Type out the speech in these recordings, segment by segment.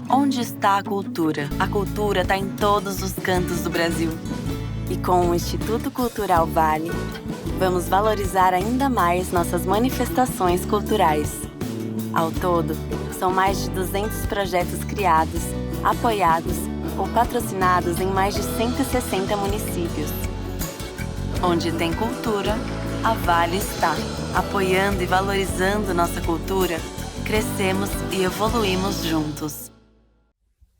Onde está a cultura? A cultura está em todos os cantos do Brasil. E com o Instituto Cultural Vale, vamos valorizar ainda mais nossas manifestações culturais. Ao todo, são mais de 200 projetos criados, apoiados ou patrocinados em mais de 160 municípios. Onde tem cultura, a Vale está. Apoiando e valorizando nossa cultura, crescemos e evoluímos juntos.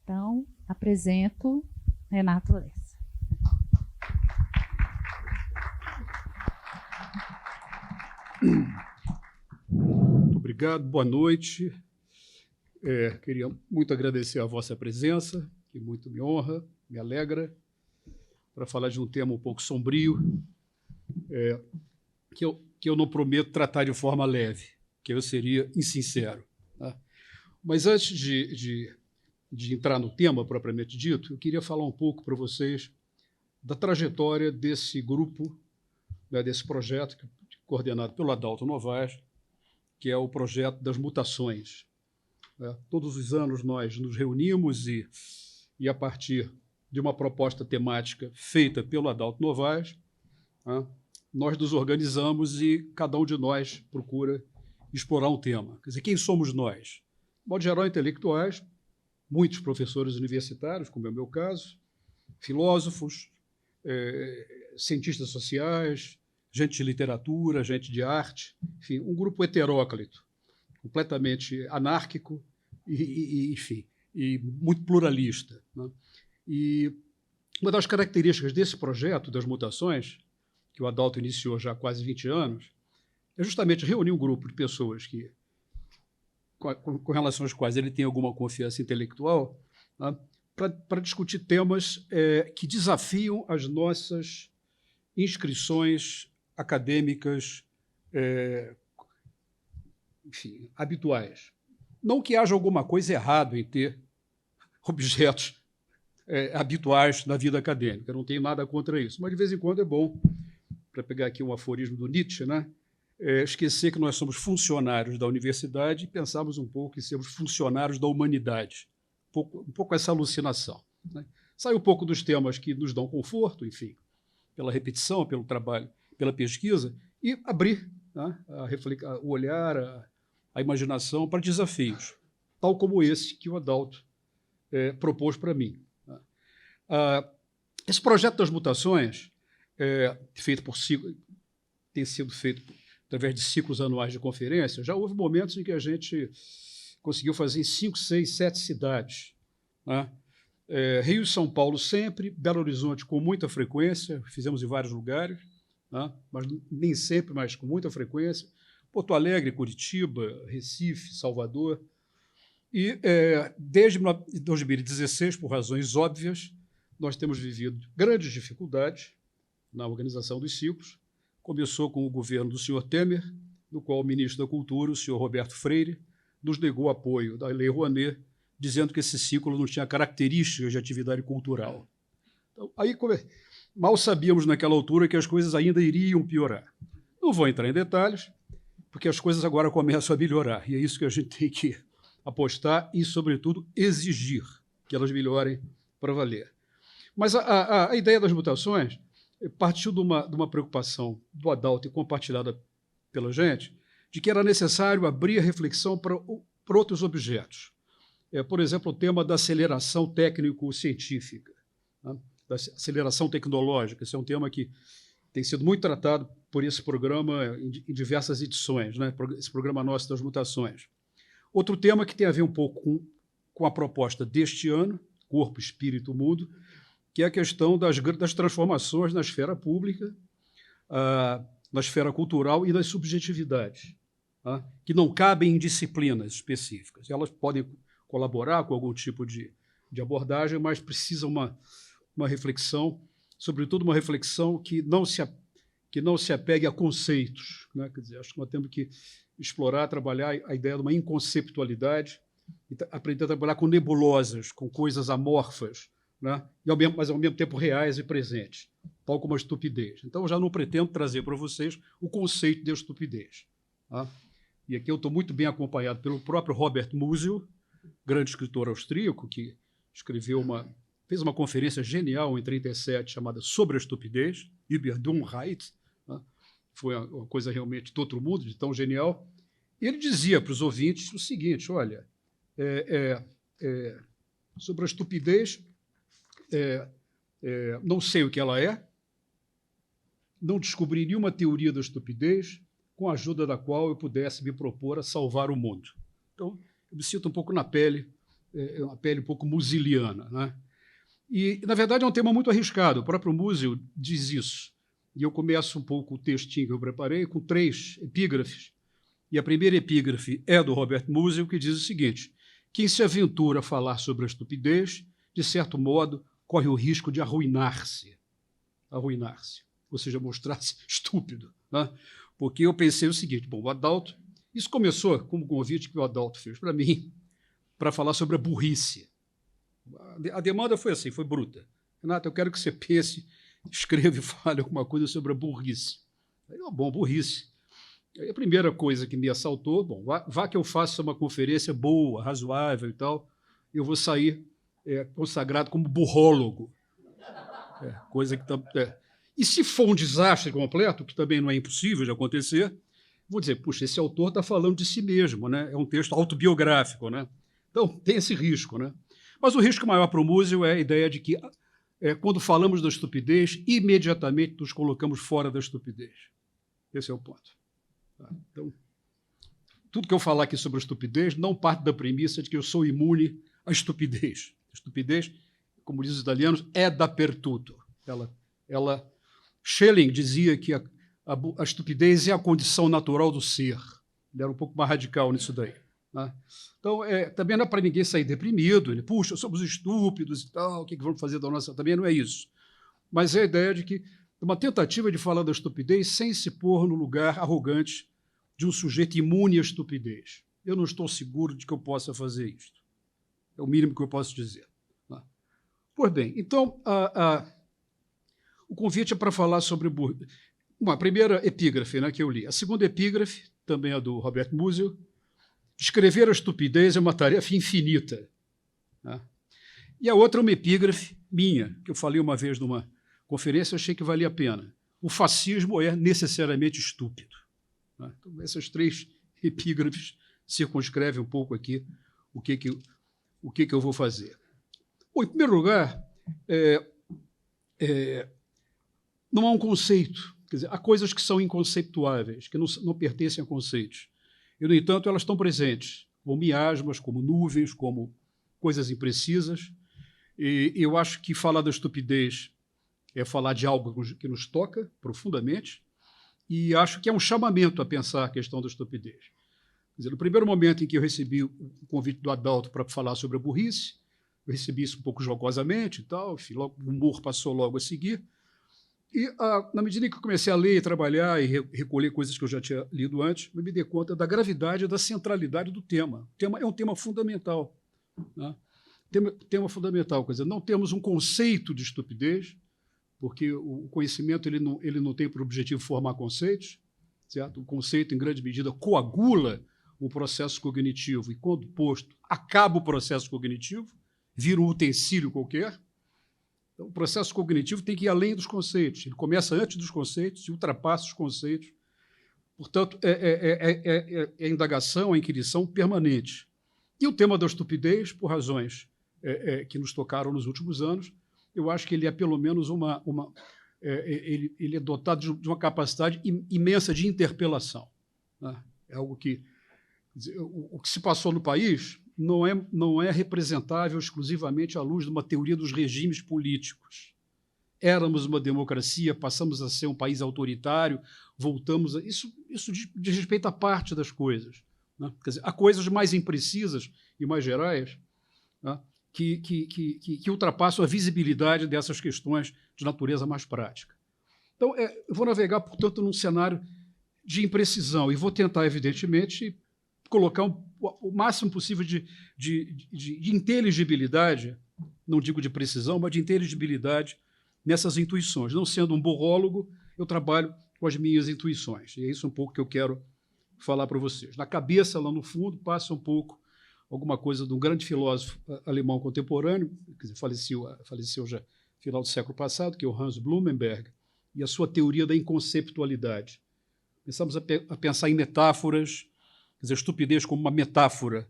Então, apresento Renato Lessa. Muito obrigado, boa noite. Queria muito agradecer a vossa presença, que muito me honra, me alegra, para falar de um tema um pouco sombrio, que eu não prometo tratar de forma leve, que eu seria insincero. Tá? Mas antes de entrar no tema propriamente dito, eu queria falar um pouco para vocês da trajetória desse grupo, né, desse projeto coordenado pelo Adalto Novaes, que é o projeto das mutações. Todos os anos nós nos reunimos e a partir de uma proposta temática feita pelo Adalto Novaes, nós nos organizamos e cada um de nós procura explorar um tema. Quer dizer, quem somos nós? De modo geral, intelectuais, muitos professores universitários, como é o meu caso, filósofos, cientistas sociais, gente de literatura, gente de arte, enfim, um grupo heteróclito, completamente anárquico enfim, e muito pluralista. Né? E uma das características desse projeto das mutações, que o Adalto iniciou já há quase 20 anos, é justamente reunir um grupo de pessoas que, com relação às quais ele tem alguma confiança intelectual, né, para discutir temas que desafiam as nossas inscrições acadêmicas, enfim, habituais. Não que haja alguma coisa errada em ter objetos habituais na vida acadêmica, eu não tenho nada contra isso, mas de vez em quando é bom, para pegar aqui um aforismo do Nietzsche, né, esquecer que nós somos funcionários da universidade e pensarmos um pouco em sermos funcionários da humanidade. Um pouco essa alucinação. Né? Sair um pouco dos temas que nos dão conforto, enfim, pela repetição, pelo trabalho, pela pesquisa, e abrir, né, o olhar, a imaginação para desafios, tal como esse que o Adalto propôs para mim. Esse projeto das mutações, feito por ciclo, tem sido feito através de ciclos anuais de conferência. Já houve momentos em que a gente conseguiu fazer em 5, 6, 7 cidades. Né? Rio e São Paulo sempre, Belo Horizonte com muita frequência, fizemos em vários lugares, né? Mas nem sempre, mas com muita frequência. Porto Alegre, Curitiba, Recife, Salvador. E desde 2016, por razões óbvias, nós temos vivido grandes dificuldades na organização dos ciclos. Começou com o governo do senhor Temer, no qual o ministro da Cultura, o senhor Roberto Freire, nos negou apoio da Lei Rouanet, dizendo que esse ciclo não tinha características de atividade cultural. Então, aí, mal sabíamos naquela altura que as coisas ainda iriam piorar. Não vou entrar em detalhes, porque as coisas agora começam a melhorar, e é isso que a gente tem que apostar e, sobretudo, exigir que elas melhorem para valer. Mas a ideia das mutações partiu de uma preocupação do Adalto e compartilhada pela gente, de que era necessário abrir a reflexão para outros objetos. Por exemplo, o tema da aceleração técnico-científica, né? Da aceleração tecnológica. Esse é um tema que tem sido muito tratado por esse programa em diversas edições, né? Esse programa nosso das mutações. Outro tema que tem a ver um pouco com a proposta deste ano, Corpo, Espírito, Mundo, que é a questão das transformações na esfera pública, na esfera cultural e das subjetividades, tá? Que não cabem em disciplinas específicas. Elas podem colaborar com algum tipo de abordagem, mas precisa uma reflexão, sobretudo uma reflexão que não se apegue a conceitos. Né? Quer dizer, acho que nós temos que explorar, trabalhar a ideia de uma inconceptualidade, e aprender a trabalhar com nebulosas, com coisas amorfas, né? Mas ao mesmo tempo reais e presentes, tal como a estupidez. Então, eu já não pretendo trazer para vocês o conceito de estupidez. Tá? E aqui eu estou muito bem acompanhado pelo próprio Robert Musil, grande escritor austríaco que fez uma conferência genial em 1937 chamada Sobre a Estupidez, Über Dummheit, né? Foi uma coisa realmente de outro mundo, de tão genial. E ele dizia para os ouvintes o seguinte: olha, sobre a estupidez, não sei o que ela é, não descobri nenhuma teoria da estupidez com a ajuda da qual eu pudesse me propor a salvar o mundo. Então, eu me sinto um pouco na pele, uma pele um pouco musiliana, né? E, na verdade, é um tema muito arriscado. O próprio Musil diz isso. E eu começo um pouco o textinho que eu preparei com 3 epígrafes. E a primeira epígrafe é do Robert Musil, que diz o seguinte: quem se aventura a falar sobre a estupidez, de certo modo, corre o risco de arruinar-se. Arruinar-se. Ou seja, mostrar-se estúpido, né? Porque eu pensei o seguinte: bom, o Adalto, isso começou como convite que o Adalto fez para mim, para falar sobre a burrice. A demanda foi assim, foi bruta. Renato, eu quero que você pense, escreva e fale alguma coisa sobre a burrice. Aí, bom, burrice. Aí a primeira coisa que me assaltou, bom, vá que eu faça uma conferência boa, razoável e tal, eu vou sair consagrado como burrólogo. Coisa que... E se for um desastre completo, que também não é impossível de acontecer, vou dizer, puxa, esse autor está falando de si mesmo, né? É um texto autobiográfico, né? Então, tem esse risco, né? Mas o risco maior para o Musil é a ideia de que, quando falamos da estupidez, imediatamente nos colocamos fora da estupidez. Esse é o ponto. Então, tudo que eu falar aqui sobre a estupidez não parte da premissa de que eu sou imune à estupidez. A estupidez, como dizem os italianos, é dappertutto. Schelling dizia que a estupidez é a condição natural do ser. Ele era um pouco mais radical nisso daí, né? Então, também não é para ninguém sair deprimido. Ele, puxa, somos estúpidos e tal, o que vamos fazer da nossa... Também não é isso. Mas é a ideia de que uma tentativa de falar da estupidez sem se pôr no lugar arrogante de um sujeito imune à estupidez. Eu não estou seguro de que eu possa fazer isto. É o mínimo que eu posso dizer, né? Pois bem, então, o convite é para falar sobre... A primeira epígrafe, né, que eu li. A segunda epígrafe, também é do Robert Musil: escrever a estupidez é uma tarefa infinita, né? E a outra é uma epígrafe minha, que eu falei uma vez numa conferência, eu achei que valia a pena. O fascismo é necessariamente estúpido, né? Então, essas 3 epígrafes circunscrevem um pouco aqui o que eu vou fazer. Bom, em primeiro lugar, não há um conceito. Quer dizer, há coisas que são inconceituáveis, que não pertencem a conceitos. E, no entanto, elas estão presentes, como miasmas, como nuvens, como coisas imprecisas. E eu acho que falar da estupidez é falar de algo que nos toca profundamente, e acho que é um chamamento a pensar a questão da estupidez. Quer dizer, no primeiro momento em que eu recebi o convite do Adalto para falar sobre a burrice, eu recebi isso um pouco jocosamente e tal, enfim, logo, o humor passou logo a seguir. E, na medida em que eu comecei a ler e trabalhar e recolher coisas que eu já tinha lido antes, eu me dei conta da gravidade e da centralidade do tema. O tema é um tema fundamental, né? Tema fundamental, quer dizer, não temos um conceito de estupidez, porque o conhecimento ele não tem por objetivo formar conceitos, certo? O conceito, em grande medida, coagula o processo cognitivo, e, quando posto, acaba o processo cognitivo, vira um utensílio qualquer. Então, o processo cognitivo tem que ir além dos conceitos. Ele começa antes dos conceitos e ultrapassa os conceitos. Portanto, é indagação, a inquirição permanente. E o tema da estupidez, por razões que nos tocaram nos últimos anos, eu acho que ele é, pelo menos, ele é dotado de uma capacidade imensa de interpelação, né? É algo que... O que se passou no país não é representável exclusivamente à luz de uma teoria dos regimes políticos. Éramos uma democracia, passamos a ser um país autoritário, voltamos a... Isso diz respeito a parte das coisas, né? Quer dizer, há coisas mais imprecisas e mais gerais, né, que ultrapassam a visibilidade dessas questões de natureza mais prática. Então, eu vou navegar, portanto, num cenário de imprecisão e vou tentar, evidentemente, colocar o máximo possível de inteligibilidade, não digo de precisão, mas de inteligibilidade nessas intuições. Não sendo um burrólogo, eu trabalho com as minhas intuições. E é isso um pouco que eu quero falar para vocês. Na cabeça, lá no fundo, passa um pouco alguma coisa de um grande filósofo alemão contemporâneo, quer dizer, faleceu já no final do século passado, que é o Hans Blumenberg, e a sua teoria da inconceptualidade. Começamos a pensar em metáforas, quer dizer, a estupidez como uma metáfora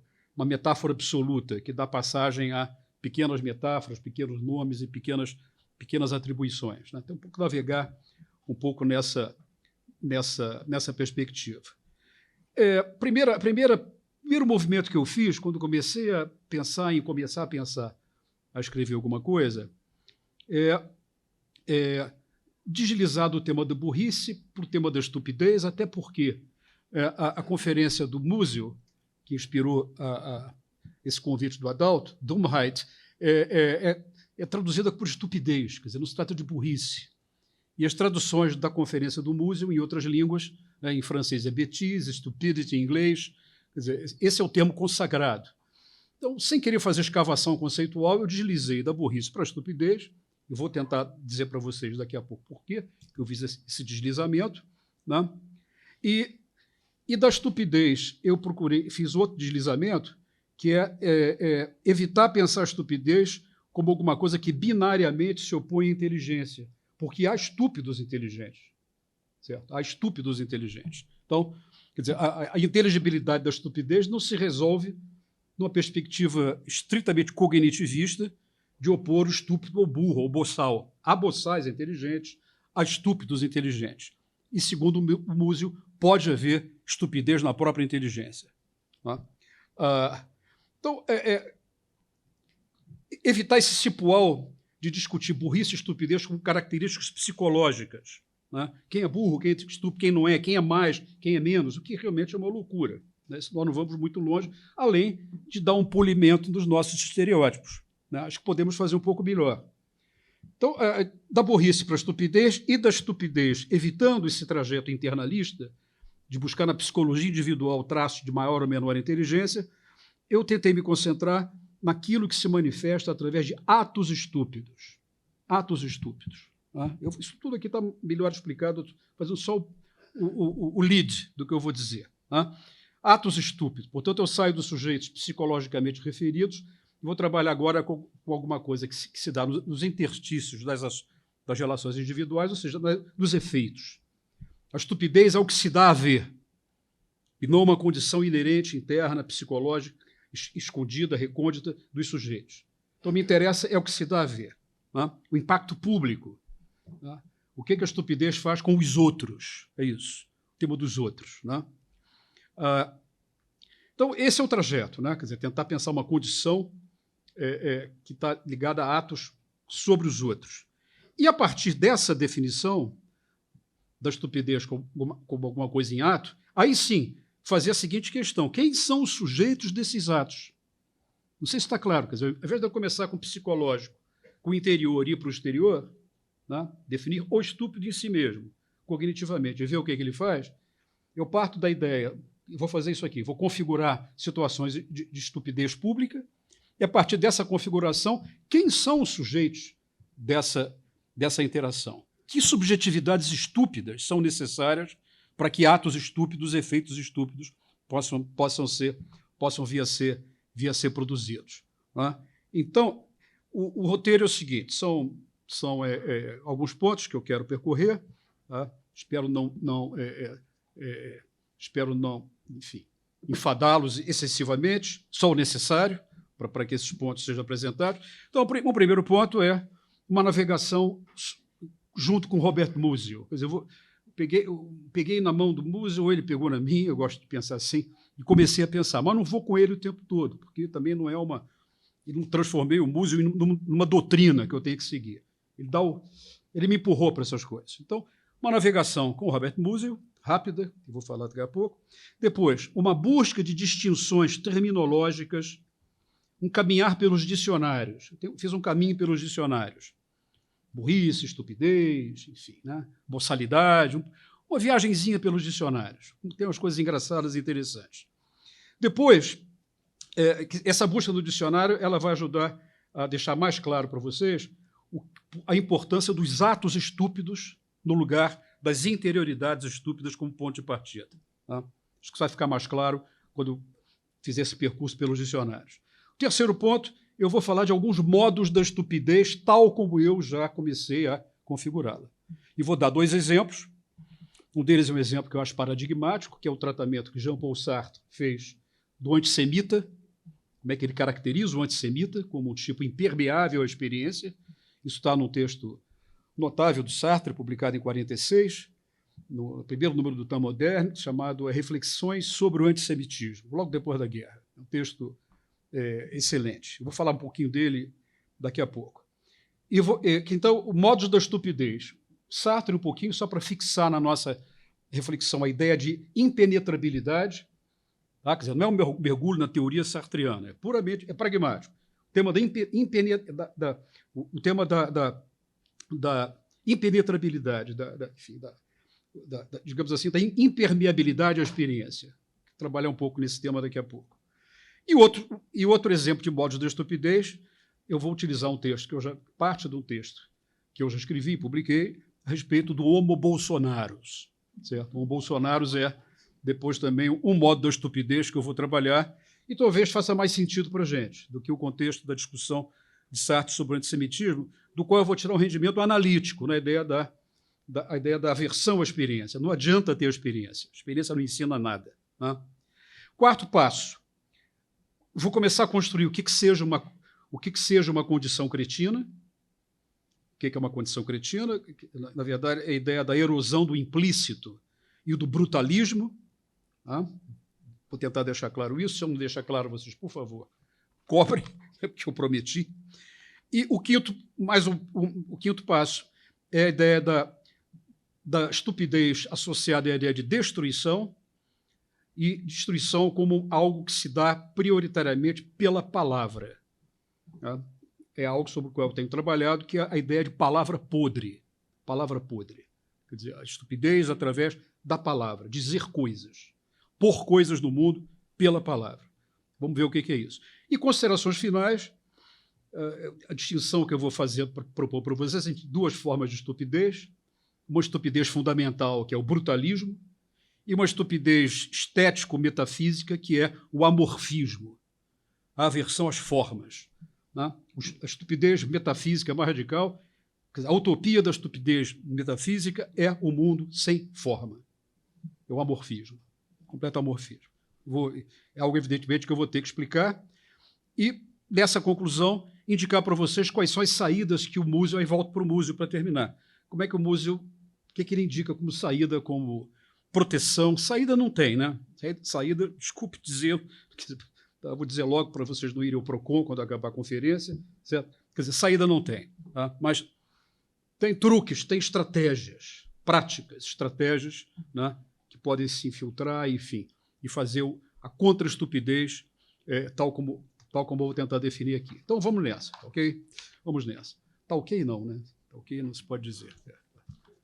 absoluta, que dá passagem a pequenas metáforas, pequenos nomes e pequenas atribuições, né? Então, um pouco navegar um pouco nessa perspectiva. Primeiro movimento que eu fiz, quando comecei a pensar a escrever alguma coisa, deslizar do tema da burrice para o tema da estupidez, até porque a conferência do Musil, que inspirou esse convite do Adalto, Dummheit, é traduzida por estupidez, quer dizer, não se trata de burrice. E as traduções da conferência do Musil em outras línguas, né, em francês é bêtise, stupidity em inglês, quer dizer, esse é o termo consagrado. Então, sem querer fazer escavação conceitual, eu deslizei da burrice para a estupidez. Eu vou tentar dizer para vocês daqui a pouco por quê que eu fiz esse deslizamento, né? E da estupidez eu fiz outro deslizamento, que é evitar pensar a estupidez como alguma coisa que binariamente se opõe à inteligência, porque há estúpidos inteligentes, certo? Há estúpidos inteligentes. Então, quer dizer, a inteligibilidade da estupidez não se resolve numa perspectiva estritamente cognitivista de opor o estúpido ao burro, ao boçal. Há boçais inteligentes, há estúpidos inteligentes. E, segundo o Musil, pode haver estupidez na própria inteligência. Né? Então, evitar esse cipual de discutir burrice e estupidez com características psicológicas. Né? Quem é burro, quem é estúpido, quem não é, quem é mais, quem é menos, o que realmente é uma loucura. Né? Nós não vamos muito longe, além de dar um polimento dos nossos estereótipos. Né? Acho que podemos fazer um pouco melhor. Então, da burrice para a estupidez e da estupidez, evitando esse trajeto internalista de buscar na psicologia individual traços de maior ou menor inteligência, eu tentei me concentrar naquilo que se manifesta através de atos estúpidos. Atos estúpidos. Tá? Isso tudo aqui está melhor explicado, fazendo só o lead do que eu vou dizer. Tá? Atos estúpidos. Portanto, eu saio dos sujeitos psicologicamente referidos e vou trabalhar agora com alguma coisa que se dá nos interstícios das relações individuais, ou seja, nos efeitos. A estupidez é o que se dá a ver, e não uma condição inerente, interna, psicológica, escondida, recôndita dos sujeitos. Então, me interessa é o que se dá a ver. Né? O impacto público. Né? O que a estupidez faz com os outros. É isso. O tema dos outros. Né? Então, esse é o trajeto. Né? Quer dizer, tentar pensar uma condição que está ligada a atos sobre os outros. E, a partir dessa definição da estupidez como alguma coisa em ato, aí sim, fazer a seguinte questão: quem são os sujeitos desses atos? Não sei se está claro. Quer dizer, ao invés de eu começar com o psicológico, com o interior e ir para o exterior, né, definir o estúpido em si mesmo, cognitivamente, e ver o que ele faz, eu parto da ideia, vou fazer isso aqui, vou configurar situações de estupidez pública, e a partir dessa configuração, quem são os sujeitos dessa interação? Que subjetividades estúpidas são necessárias para que atos estúpidos, efeitos estúpidos possam vir a ser produzidos. Né? Então, o roteiro é o seguinte: são alguns pontos que eu quero percorrer. Tá? Espero não, enfim, enfadá-los excessivamente, só o necessário para que esses pontos sejam apresentados. Então, o primeiro ponto é uma navegação junto com Robert Musil. Quer dizer, eu peguei na mão do Musil, ou ele pegou na minha, eu gosto de pensar assim, e comecei a pensar, mas não vou com ele o tempo todo, porque também não é uma... Eu não transformei o Musil numa doutrina que eu tenho que seguir. Ele me empurrou para essas coisas. Então, uma navegação com Robert Musil, rápida, que vou falar daqui a pouco. Depois, uma busca de distinções terminológicas, um caminhar pelos dicionários. Fiz um caminho pelos dicionários. Burrice, estupidez, enfim, né? Boçalidade, uma viagenzinha pelos dicionários. Tem umas coisas engraçadas e interessantes. Depois, essa busca no dicionário ela vai ajudar a deixar mais claro para vocês a importância dos atos estúpidos no lugar das interioridades estúpidas como ponto de partida. Tá? Acho que vai ficar mais claro quando fizer esse percurso pelos dicionários. O terceiro ponto, eu vou falar de alguns modos da estupidez, tal como eu já comecei a configurá-la. E vou dar 2 exemplos. Um deles é um exemplo que eu acho paradigmático, que é o tratamento que Jean-Paul Sartre fez do antissemita. Como é que ele caracteriza o antissemita como um tipo impermeável à experiência. Isso está num texto notável do Sartre, publicado em 1946, no primeiro número do Temps Moderne, chamado Reflexões sobre o Antissemitismo, logo depois da guerra. É um texto excelente. Eu vou falar um pouquinho dele daqui a pouco. Então, o modos da estupidez. Sartre, um pouquinho, só para fixar na nossa reflexão a ideia de impenetrabilidade. Tá? Quer dizer, não é um mergulho na teoria sartreana, é puramente pragmático. O tema da impenetrabilidade, digamos assim, da impermeabilidade à experiência. Vou trabalhar um pouco nesse tema daqui a pouco. E outro exemplo de modos da estupidez, eu vou utilizar um texto, parte de um texto que eu já escrevi e publiquei, a respeito do Homo Bolsonaros. Certo? O Homo Bolsonaros é, depois, também um modo da estupidez que eu vou trabalhar e talvez faça mais sentido para a gente do que o contexto da discussão de Sartre sobre o antissemitismo, do qual eu vou tirar um rendimento analítico, na ideia da aversão à experiência. Não adianta ter a experiência não ensina nada. Né? Quarto passo, vou começar a construir o que seja uma condição cretina. O que é uma condição cretina? Na verdade, é a ideia da erosão do implícito e do brutalismo. Tá? Vou tentar deixar claro isso. Se eu não deixar claro, vocês, por favor, cobrem, porque eu prometi. E o quinto passo é a ideia da estupidez associada à ideia de destruição, e destruição como algo que se dá prioritariamente pela palavra. Tá? É algo sobre o qual eu tenho trabalhado, que é a ideia de palavra podre. Palavra podre. Quer dizer, a estupidez através da palavra, dizer coisas, pôr coisas no mundo pela palavra. Vamos ver o que é isso. E considerações finais, a distinção que eu vou fazer, propor para vocês, entre 2 formas de estupidez. Uma estupidez fundamental, que é o brutalismo, e uma estupidez estético-metafísica, que é o amorfismo, a aversão às formas. Né? A estupidez metafísica mais radical, a utopia da estupidez metafísica é o mundo sem forma. É o amorfismo, completo amorfismo. É algo, evidentemente, que eu vou ter que explicar e, nessa conclusão, indicar para vocês quais são as saídas que o Musil, aí volto para o Musil para terminar. Como é que o Musil, o que ele indica como saída, como proteção? Saída não tem, né? Saída, desculpe dizer, vou dizer logo para vocês não irem ao PROCON quando acabar a conferência, certo? Quer dizer, saída não tem, tá? Mas tem truques, tem estratégias, práticas, estratégias, né, que podem se infiltrar, enfim, e fazer a contra-estupidez, tal como eu vou tentar definir aqui. Então, vamos nessa, ok? Vamos nessa. Tá ok não, né? Tá ok não se pode dizer.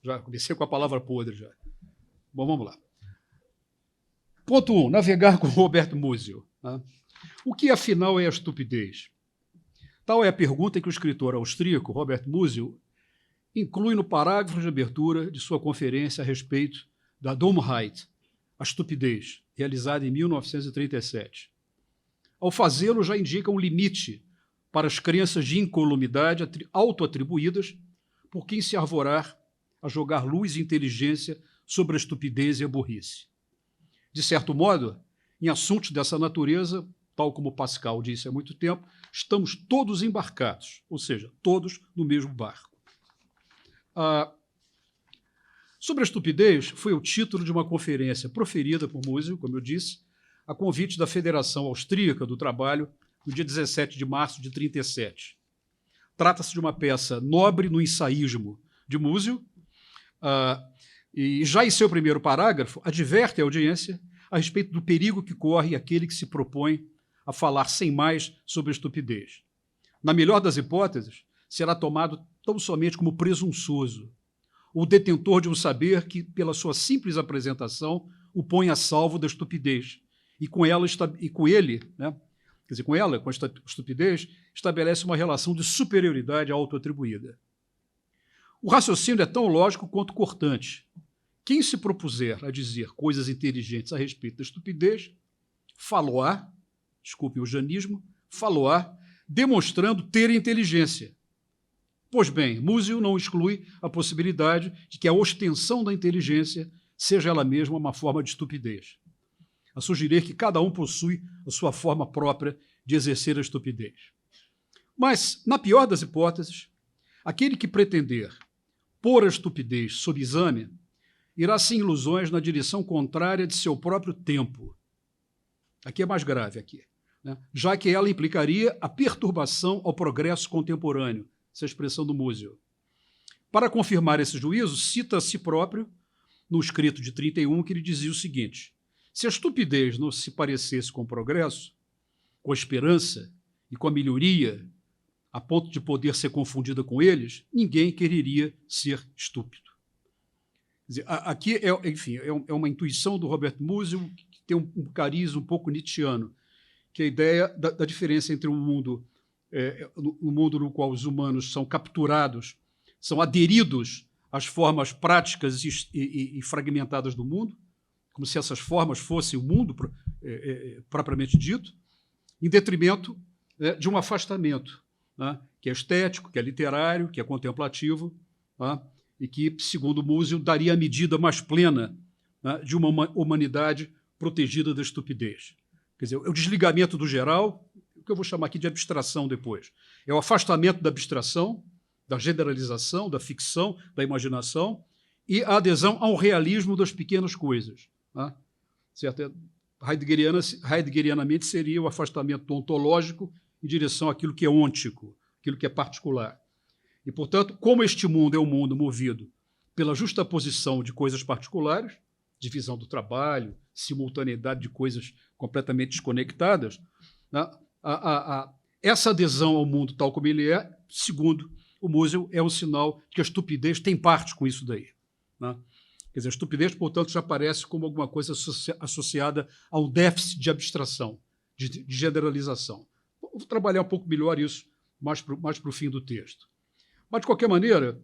Já comecei com a palavra podre, já. Bom, vamos lá. Ponto 1, navegar com Roberto Musil. Tá? O que, afinal, é a estupidez? Tal é a pergunta que o escritor austríaco, Robert Musil, inclui no parágrafo de abertura de sua conferência a respeito da Dummheit, a estupidez, realizada em 1937. Ao fazê-lo, já indica um limite para as crenças de incolumidade autoatribuídas por quem se arvorar a jogar luz e inteligência sobre a estupidez e a burrice. De certo modo, em assuntos dessa natureza, tal como Pascal disse há muito tempo, estamos todos embarcados, ou seja, todos no mesmo barco. Sobre a estupidez, foi o título de uma conferência proferida por Musil, como eu disse, a convite da Federação Austríaca do Trabalho, no dia 17 de março de 1937. Trata-se de uma peça nobre no ensaísmo de Musil, e já em seu primeiro parágrafo, adverte a audiência a respeito do perigo que corre aquele que se propõe a falar sem mais sobre a estupidez. Na melhor das hipóteses, será tomado tão somente como presunçoso, ou detentor de um saber que, pela sua simples apresentação, o põe a salvo da estupidez, e com ela, né, quer dizer, com a estupidez, estabelece uma relação de superioridade autoatribuída. O raciocínio é tão lógico quanto cortante. Quem se propuser a dizer coisas inteligentes a respeito da estupidez, falo-á, desculpem o janismo, faloar, demonstrando ter inteligência. Pois bem, Musil não exclui a possibilidade de que a ostensão da inteligência seja ela mesma uma forma de estupidez, a sugerir que cada um possui a sua forma própria de exercer a estupidez. Mas, na pior das hipóteses, aquele que pretender pôr a estupidez sob exame irá sem ilusões na direção contrária de seu próprio tempo. Aqui é mais grave, aqui, né? Já que ela implicaria a perturbação ao progresso contemporâneo, essa é a expressão do Musil. Para confirmar esse juízo, cita a si próprio, no escrito de 31, que ele dizia o seguinte: se a estupidez não se parecesse com o progresso, com a esperança e com a melhoria, a ponto de poder ser confundida com eles, ninguém quereria ser estúpido. Quer dizer, aqui, enfim, é uma intuição do Robert Musil que tem um cariz um pouco nietzschiano, que é a ideia da diferença entre um mundo, no mundo no qual os humanos são capturados, são aderidos às formas práticas e fragmentadas do mundo, como se essas formas fossem o mundo propriamente dito, em detrimento de um afastamento, né, que é estético, que é literário, que é contemplativo, né, e que, segundo Musil, daria a medida mais plena, né, de uma humanidade protegida da estupidez. Quer dizer, é o desligamento do geral, o que eu vou chamar aqui de abstração depois. É o afastamento da abstração, da generalização, da ficção, da imaginação, e a adesão ao realismo das pequenas coisas. Né? Certo? Heideggerianamente seria o afastamento ontológico em direção àquilo que é ôntico, aquilo que é particular. E, portanto, como este mundo é um mundo movido pela justaposição de coisas particulares, divisão do trabalho, simultaneidade de coisas completamente desconectadas, né, essa adesão ao mundo tal como ele é, segundo o Musil, é um sinal de que a estupidez tem parte com isso daí. Né? Quer dizer, a estupidez, portanto, já aparece como alguma coisa associada a um déficit de abstração, de generalização. Vou trabalhar um pouco melhor isso mais para o fim do texto. Mas, de qualquer maneira,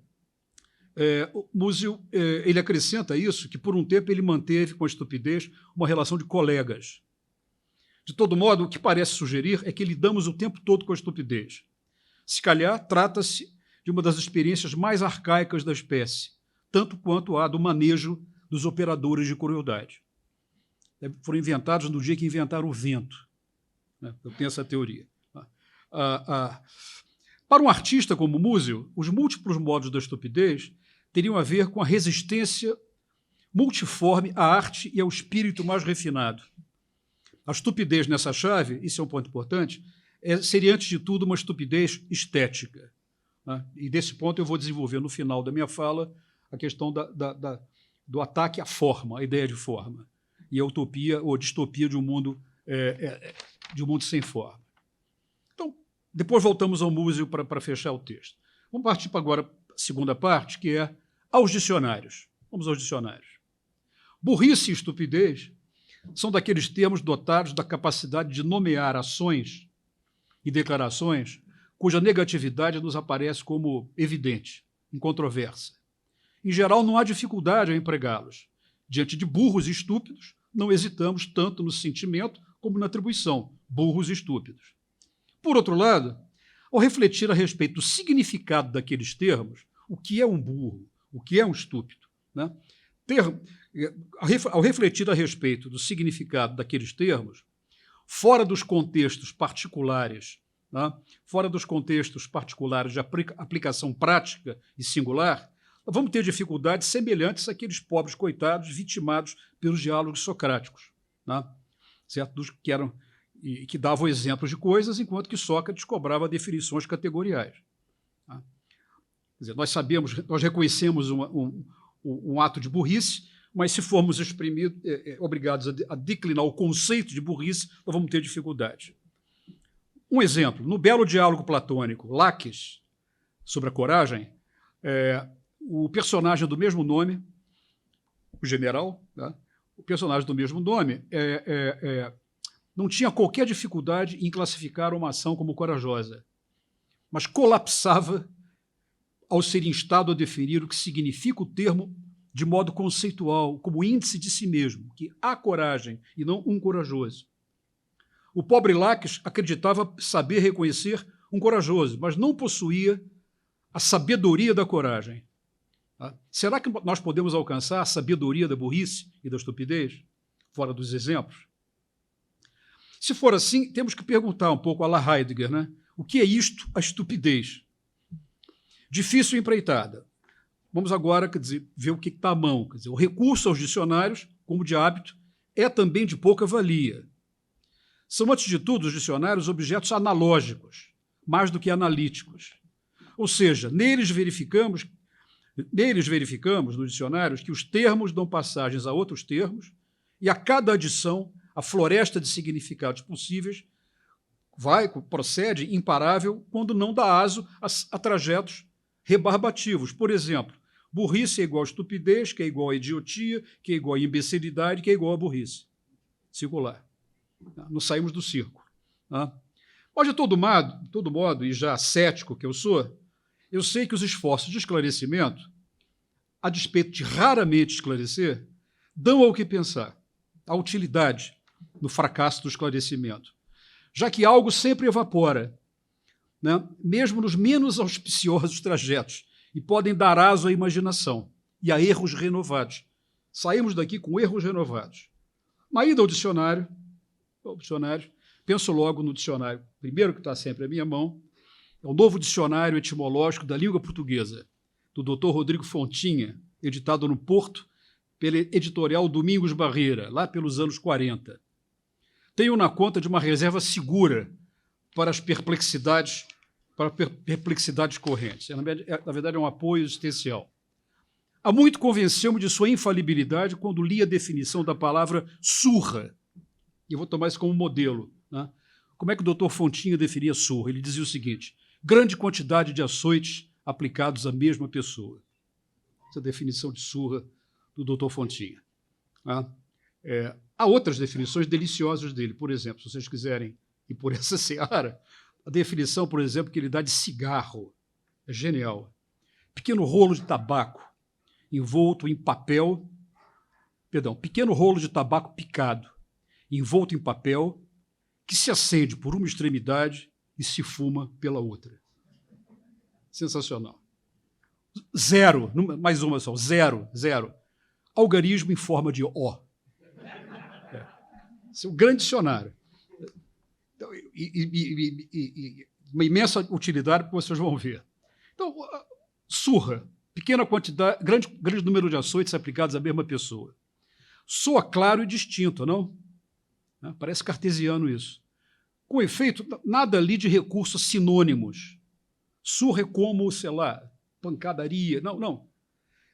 o Musil ele acrescenta isso, que por um tempo ele manteve com a estupidez uma relação de colegas. De todo modo, o que parece sugerir é que lidamos o tempo todo com a estupidez. Se calhar, trata-se de uma das experiências mais arcaicas da espécie, tanto quanto a do manejo dos operadores de crueldade. Foram inventados no dia que inventaram o vento. Eu tenho essa teoria. Para um artista como Musil, os múltiplos modos da estupidez teriam a ver com a resistência multiforme à arte e ao espírito mais refinado. A estupidez nessa chave, isso é um ponto importante, seria, antes de tudo, uma estupidez estética. Né? E desse ponto eu vou desenvolver no final da minha fala a questão do ataque à forma, a ideia de forma, e a utopia ou distopia de um mundo sem forma. Então, depois voltamos ao Musil para fechar o texto. Vamos partir para agora a segunda parte, que é aos dicionários. Vamos aos dicionários. Burrice e estupidez são daqueles termos dotados da capacidade de nomear ações e declarações cuja negatividade nos aparece como evidente, incontroversa. Em geral, não há dificuldade em empregá-los. Diante de burros e estúpidos, não hesitamos tanto no sentimento como na atribuição, burros e estúpidos. Por outro lado, ao refletir a respeito do significado daqueles termos, o que é um burro, o que é um estúpido, né? Ao refletir a respeito do significado daqueles termos, fora dos contextos particulares, né? Fora dos contextos particulares de aplicação prática e singular, vamos ter dificuldades semelhantes àqueles pobres coitados vitimados pelos diálogos socráticos, né? Certo? Que davam exemplos de coisas, enquanto que Sócrates cobrava definições categoriais. Tá? Quer dizer, nós reconhecemos um ato de burrice, mas se formos obrigados a declinar o conceito de burrice, nós vamos ter dificuldade. Um exemplo, no belo diálogo platônico, Laques, sobre a coragem, o personagem do mesmo nome, o general, tá? O personagem do mesmo nome não tinha qualquer dificuldade em classificar uma ação como corajosa, mas colapsava ao ser instado a definir o que significa o termo de modo conceitual, como índice de si mesmo, que há coragem e não um corajoso. O pobre Laques acreditava saber reconhecer um corajoso, mas não possuía a sabedoria da coragem. Será que nós podemos alcançar a sabedoria da burrice e da estupidez, fora dos exemplos? Se for assim, temos que perguntar um pouco a la Heidegger, né? O que é isto, a estupidez? Difícil empreitada. Vamos agora, quer dizer, ver o que está à mão. Quer dizer, o recurso aos dicionários, como de hábito, é também de pouca valia. São, antes de tudo, os dicionários objetos analógicos, mais do que analíticos. Ou seja, neles verificamos nos dicionários que os termos dão passagens a outros termos e a cada adição a floresta de significados possíveis procede imparável quando não dá aso a trajetos rebarbativos. Por exemplo, burrice é igual a estupidez, que é igual a idiotia, que é igual a imbecilidade, que é igual a burrice. Circular. Não saímos do círculo. Mas, de todo modo, e já cético que eu sou, eu sei que os esforços de esclarecimento, a despeito de raramente esclarecer, dão ao que pensar, a utilidade no fracasso do esclarecimento, já que algo sempre evapora, né? Mesmo nos menos auspiciosos trajetos, e podem dar aso à imaginação e a erros renovados. Saímos daqui com erros renovados. Na ida ao dicionário, penso logo no dicionário, primeiro que está sempre à minha mão, é o novo dicionário etimológico da língua portuguesa, do Dr. Rodrigo Fontinha, editado no Porto pela editorial Domingos Barreira, lá pelos anos 40. Tenho na conta de uma reserva segura para as perplexidades correntes. Na verdade, é um apoio existencial. Há muito convenceu-me de sua infalibilidade quando li a definição da palavra surra. E eu vou tomar isso como modelo, né? Como é que o Dr. Fontinha definia surra? Ele dizia o seguinte: grande quantidade de açoites aplicados à mesma pessoa. Essa é a definição de surra do Dr. Fontinha. Há outras definições deliciosas dele. Por exemplo, se vocês quiserem ir por essa seara, a definição, por exemplo, que ele dá de cigarro é genial. Pequeno rolo de tabaco envolto em papel, pequeno rolo de tabaco picado, envolto em papel, que se acende por uma extremidade e se fuma pela outra. Sensacional. Zero, mais uma só, zero. Algarismo em forma de O. Esse é um grande dicionário. E uma imensa utilidade que vocês vão ver. Então, surra, pequena quantidade, grande número de açoites aplicados à mesma pessoa. Soa claro e distinto, não? Parece cartesiano isso. Com efeito, nada ali de recursos sinônimos. Surra é como, sei lá, pancadaria. Não.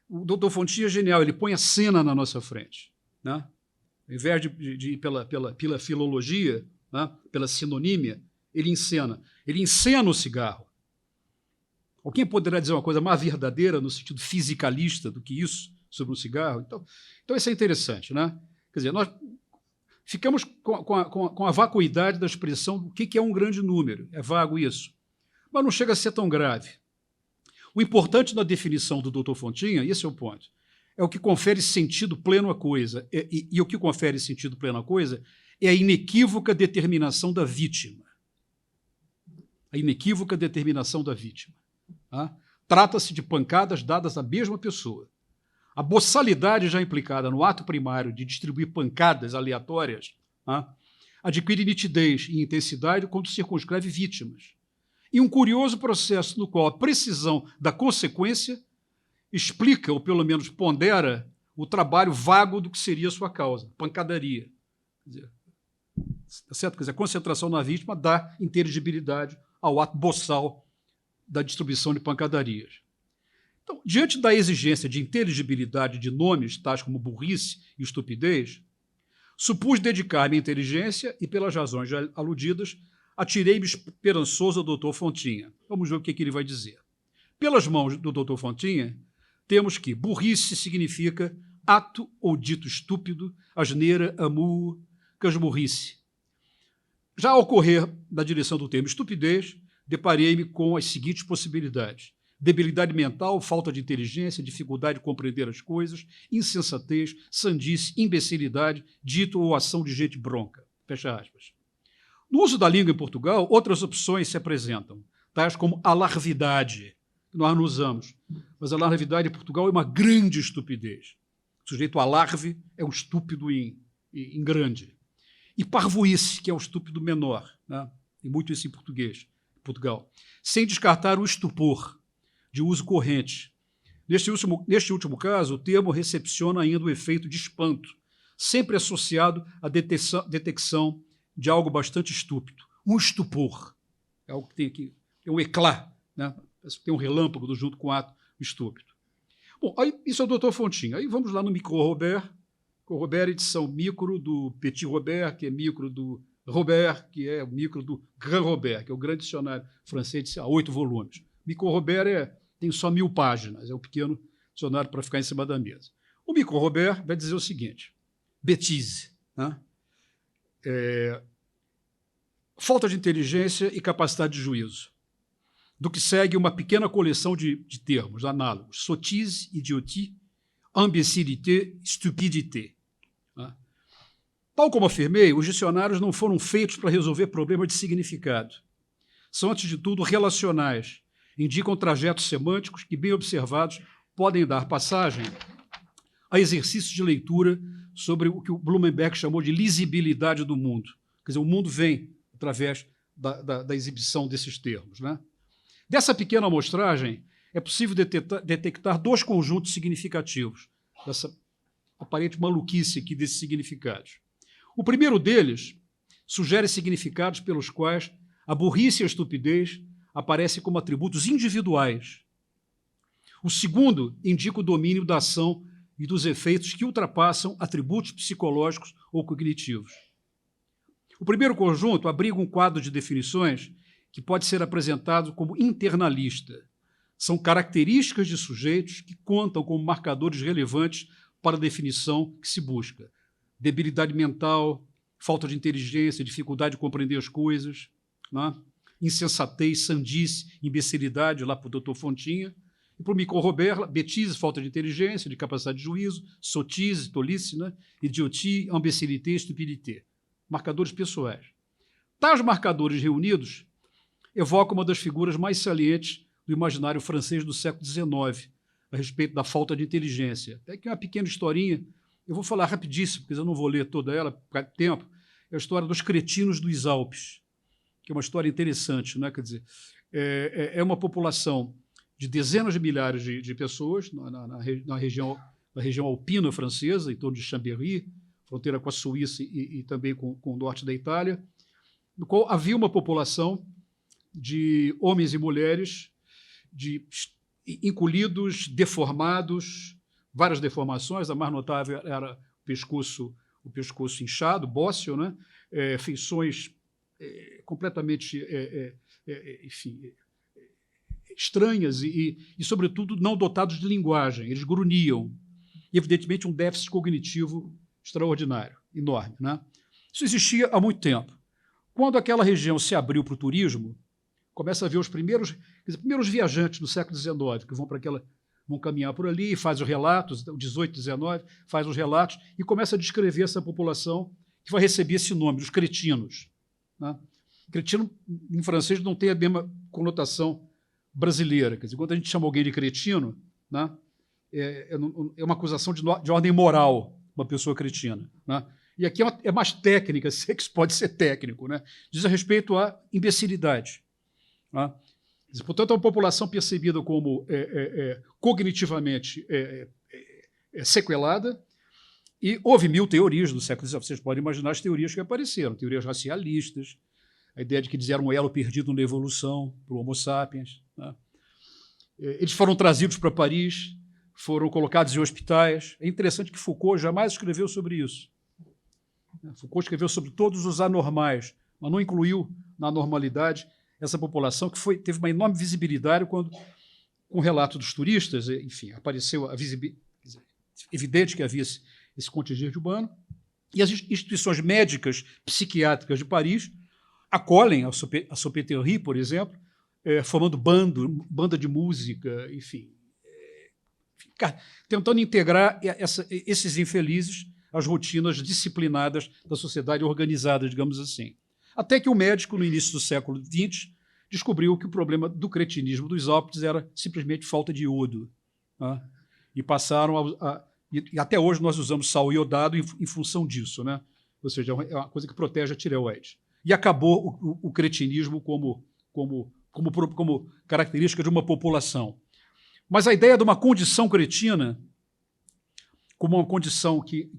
O Dr. Fontinha é genial, ele põe a cena na nossa frente, né? Ao invés de ir pela filologia, né, pela sinonímia, ele encena. Ele encena o cigarro. Alguém poderá dizer uma coisa mais verdadeira, no sentido fisicalista, do que isso, sobre o cigarro? Então isso é interessante, né? Quer dizer, nós ficamos com a vacuidade da expressão do que é um grande número. É vago isso. Mas não chega a ser tão grave. O importante na definição do Dr. Fontinha, e esse é o ponto, é o que confere sentido pleno à coisa. E o que confere sentido pleno à coisa é a inequívoca determinação da vítima. A inequívoca determinação da vítima. Trata-se de pancadas dadas à mesma pessoa. A boçalidade já implicada no ato primário de distribuir pancadas aleatórias adquire nitidez e intensidade quando circunscreve vítimas. E um curioso processo no qual a precisão da consequência explica, ou pelo menos pondera, o trabalho vago do que seria a sua causa, pancadaria. Certo? Quer dizer, a concentração na vítima dá inteligibilidade ao ato boçal da distribuição de pancadarias. Então, diante da exigência de inteligibilidade de nomes, tais como burrice e estupidez, supus dedicar-me à inteligência e, pelas razões já aludidas, atirei-me esperançoso ao Dr. Fontinha. Vamos ver o que ele vai dizer. Pelas mãos do Dr. Fontinha, temos que burrice significa ato ou dito estúpido, asneira, amu, casmurrice. Já ao correr da direção do termo estupidez, deparei-me com as seguintes possibilidades: debilidade mental, falta de inteligência, dificuldade de compreender as coisas, insensatez, sandice, imbecilidade, dito ou ação de gente bronca. Fecha aspas. No uso da língua em Portugal, outras opções se apresentam, tais como a larvidade, que nós não usamos. Mas a larvidade em Portugal é uma grande estupidez. O sujeito alarve é um estúpido em grande. E parvoíce, que é um estúpido menor. Né? Tem muito isso em português, em Portugal. Sem descartar o estupor, de uso corrente. Neste último caso, o termo recepciona ainda o efeito de espanto, sempre associado à detecção de algo bastante estúpido. Um estupor. É algo que tem aqui, é um eclat, né? Tem um relâmpago junto com o ato estúpido. Bom, aí, isso é o Dr. Fontinha. Aí vamos lá no Micro Robert. O Robert, edição micro do Petit Robert, que é micro do Robert, que é o micro do Grand Robert, que é o grande dicionário francês, a 8 volumes. Micro Robert tem só 1000 páginas, é um pequeno dicionário para ficar em cima da mesa. O Micro Robert vai dizer o seguinte: bêtise, né? Falta de inteligência e capacidade de juízo. Do que segue uma pequena coleção de termos análogos: sottise, idiotie, imbécilité, stupidité. Né? Tal como afirmei, os dicionários não foram feitos para resolver problemas de significado. São, antes de tudo, relacionais. Indicam trajetos semânticos que, bem observados, podem dar passagem a exercícios de leitura sobre o que o Blumenberg chamou de lisibilidade do mundo. Quer dizer, o mundo vem através da exibição desses termos. Né? Dessa pequena amostragem, é possível detectar 2 conjuntos significativos dessa aparente maluquice aqui desses significados. O primeiro deles sugere significados pelos quais a burrice e a estupidez aparecem como atributos individuais. O segundo indica o domínio da ação e dos efeitos que ultrapassam atributos psicológicos ou cognitivos. O primeiro conjunto abriga um quadro de definições que pode ser apresentado como internalista. São características de sujeitos que contam como marcadores relevantes para a definição que se busca. Debilidade mental, falta de inteligência, dificuldade de compreender as coisas, né? Insensatez, sandice, imbecilidade, lá para o Dr. Fontinha. E para o Micro Robert, bêtise, falta de inteligência, de capacidade de juízo, sottise, tolice, né? Idiotie, imbecilité, stupidité. Marcadores pessoais. Tais marcadores reunidos evocam uma das figuras mais salientes do imaginário francês do século XIX, a respeito da falta de inteligência. Até que uma pequena historinha, eu vou falar rapidíssimo, porque eu não vou ler toda ela por causa do tempo, é a história dos cretinos dos Alpes, que é uma história interessante, né? Quer dizer, é uma população de dezenas de milhares de pessoas na região alpina francesa, em torno de Chambéry, fronteira com a Suíça e também com o norte da Itália, no qual havia uma população de homens e mulheres encolhidos, deformados, várias deformações. A mais notável era o pescoço inchado, bósseo, né? Feições completamente enfim, estranhas e, sobretudo, não dotados de linguagem. Eles grunhiam. E, evidentemente, um déficit cognitivo extraordinário, enorme. Né? Isso existia há muito tempo. Quando aquela região se abriu para o turismo, começa a ver os primeiros viajantes do século XIX que vão caminhar por ali, faz os relatos, o 18, 19, faz os relatos e começa a descrever essa população que vai receber esse nome, os cretinos. Né? Cretino, em francês, não tem a mesma conotação brasileira. Quer dizer, quando a gente chama alguém de cretino, né, é uma acusação de ordem moral, uma pessoa cretina. Né? E aqui é mais técnica, se é que isso pode ser técnico. Né? Diz a respeito à imbecilidade. Né? Portanto, é uma população percebida como cognitivamente sequelada, e houve 1000 teorias do século XIX. Vocês podem imaginar as teorias que apareceram, teorias racialistas, a ideia de que eles eram um elo perdido na evolução para o Homo sapiens. Né? Eles foram trazidos para Paris, foram colocados em hospitais. É interessante que Foucault jamais escreveu sobre isso. Foucault escreveu sobre todos os anormais, mas não incluiu na normalidade essa população que teve uma enorme visibilidade quando, com o relato dos turistas, enfim, apareceu a visibilidade. Evidente que havia esse contingente humano, e as instituições médicas psiquiátricas de Paris acolhem a Salpêtrière, por exemplo, formando banda de música, enfim, tentando integrar esses infelizes às rotinas disciplinadas da sociedade organizada, digamos assim. Até que o médico, no início do século XX, descobriu que o problema do cretinismo dos hóspedes era simplesmente falta de iodo. Né? E passaram e até hoje nós usamos sal iodado em função disso, né? Ou seja, é uma coisa que protege a tireoide. E acabou o cretinismo como característica de uma população. Mas a ideia de uma condição cretina, como uma condição que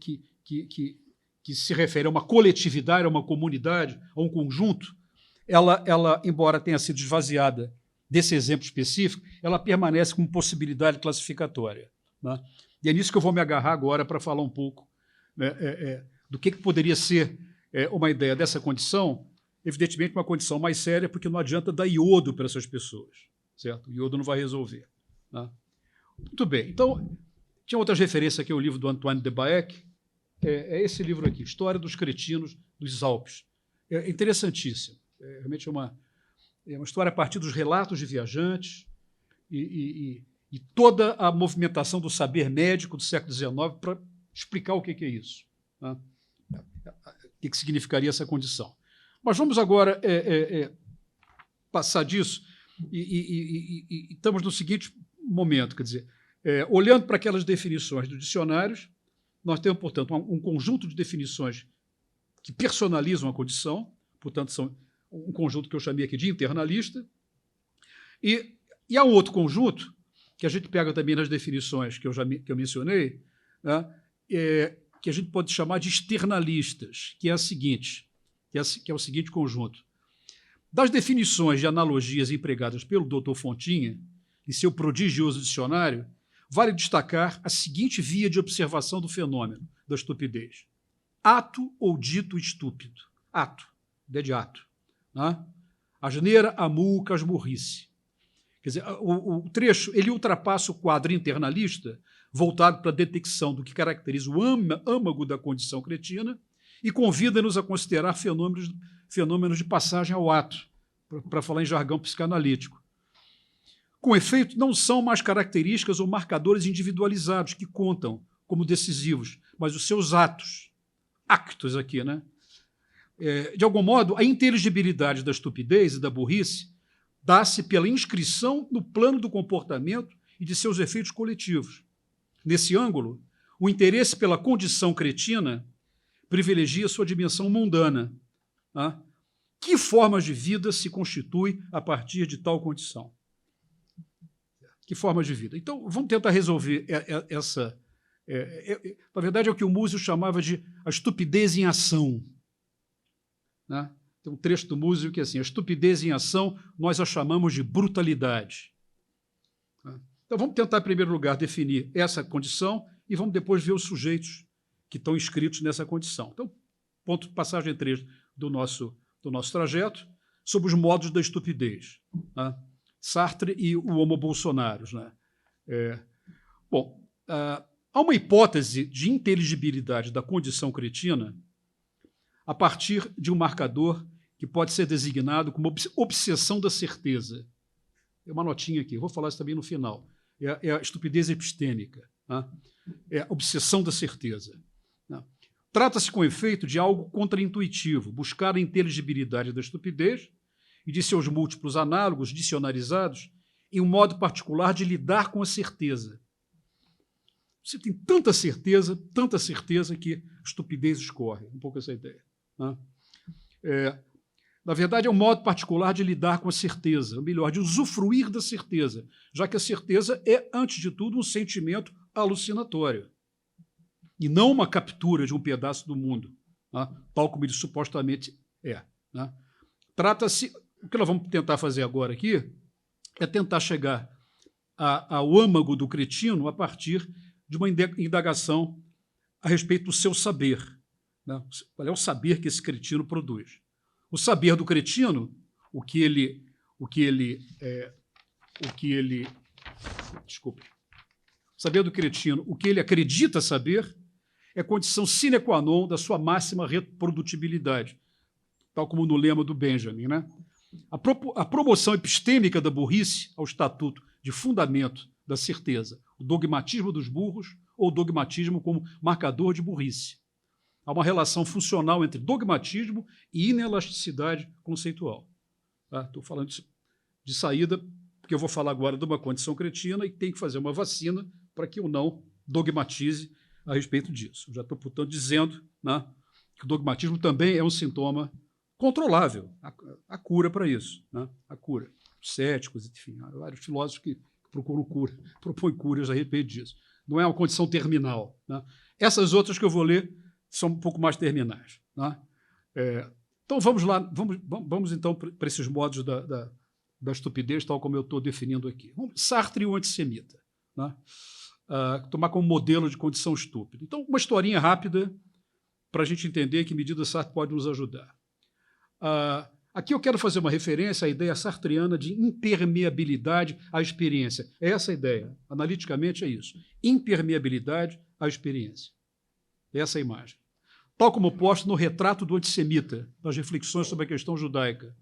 se refere a uma coletividade, a uma comunidade, a um conjunto, ela, embora tenha sido esvaziada desse exemplo específico, ela permanece como possibilidade classificatória. Né? E é nisso que eu vou me agarrar agora para falar um pouco, né, do que poderia ser uma ideia dessa condição, evidentemente uma condição mais séria, porque não adianta dar iodo para essas pessoas, certo? O iodo não vai resolver. Né? Muito bem. Então, tinha outras referências aqui, o livro do Antoine de Baek, é esse livro aqui, História dos Cretinos dos Alpes. É interessantíssimo. É realmente uma história a partir dos relatos de viajantes e toda a movimentação do saber médico do século XIX para explicar o que é isso. Né? O que significaria essa condição. Mas vamos agora passar disso e estamos no seguinte momento, quer dizer, olhando para aquelas definições dos dicionários, nós temos, portanto, um conjunto de definições que personalizam a condição, portanto, são um conjunto que eu chamei aqui de internalista, e há um outro conjunto, que a gente pega também nas definições que eu mencionei, né, que a gente pode chamar de externalistas, que é o seguinte conjunto. Das definições de analogias empregadas pelo Dr. Fontinha, em seu prodigioso dicionário, vale destacar a seguinte via de observação do fenômeno da estupidez. Ato ou dito estúpido. Ato, ideia de ato. Né? Asneira, amu, casmurrice. Quer dizer, o trecho ele ultrapassa o quadro internalista, voltado para a detecção do que caracteriza o âmago da condição cretina, e convida-nos a considerar fenômenos de passagem ao ato, para falar em jargão psicanalítico. Com efeito, não são mais características ou marcadores individualizados que contam como decisivos, mas os seus atos, actos aqui, né? De algum modo, a inteligibilidade da estupidez e da burrice dá-se pela inscrição no plano do comportamento e de seus efeitos coletivos. Nesse ângulo, o interesse pela condição cretina privilegia sua dimensão mundana. Né? Que formas de vida se constituem a partir de tal condição? Que formas de vida? Então, vamos tentar resolver essa... na verdade, é o que o Múzio chamava de a estupidez em ação. Né? Tem um trecho do Múzio que é assim, a estupidez em ação nós a chamamos de brutalidade. Então, vamos tentar, em primeiro lugar, definir essa condição e vamos depois ver os sujeitos que estão inscritos nessa condição. Então, ponto de passagem 3 do nosso trajeto, sobre os modos da estupidez. Né? Sartre e o Homo Bolsonaros. Né? Há uma hipótese de inteligibilidade da condição cretina a partir de um marcador que pode ser designado como obsessão da certeza. É uma notinha aqui, vou falar isso também no final. É a estupidez epistêmica. Né? É a obsessão da certeza. Né? Trata-se, com efeito, de algo contraintuitivo, buscar a inteligibilidade da estupidez e de seus múltiplos análogos dicionarizados em um modo particular de lidar com a certeza. Você tem tanta certeza que a estupidez escorre. Um pouco essa ideia. Né? Na verdade, é um modo particular de lidar com a certeza, ou melhor, de usufruir da certeza, já que a certeza é, antes de tudo, um sentimento alucinatório e não uma captura de um pedaço do mundo, né? Tal como ele supostamente é. Né? Trata-se, o que nós vamos tentar fazer agora aqui é tentar chegar ao âmago do cretino a partir de uma indagação a respeito do seu saber. Né? Qual é o saber que esse cretino produz? O saber do cretino, o saber do cretino, o que ele acredita saber, é condição sine qua non da sua máxima reprodutibilidade, tal como no lema do Benjamin. Né? A promoção epistêmica da burrice ao estatuto de fundamento da certeza, o dogmatismo dos burros ou o dogmatismo como marcador de burrice. há uma relação funcional entre dogmatismo e inelasticidade conceitual. Estou falando de saída, porque eu vou falar agora de uma condição cretina e tem que fazer uma vacina para que eu não dogmatize a respeito disso. Eu já estou, portanto, dizendo, né, que o dogmatismo também é um sintoma controlável, a cura para isso, né, a cura. Céticos, enfim, há vários filósofos que propõem curas a respeito disso. Não é uma condição terminal, né? Essas outras que eu vou ler são um pouco mais terminais, né? Então, vamos lá, vamos então para esses modos da estupidez, tal como eu estou definindo aqui. Sartre e o antissemita, né? Tomar como modelo de condição estúpida. Então, uma historinha rápida para a gente entender que medida Sartre pode nos ajudar. Aqui eu quero fazer uma referência à ideia sartreana de impermeabilidade à experiência. É essa a ideia. Analiticamente é isso. Impermeabilidade à experiência. É essa a imagem. Tal como posto no retrato do antissemita, nas reflexões sobre a questão judaica.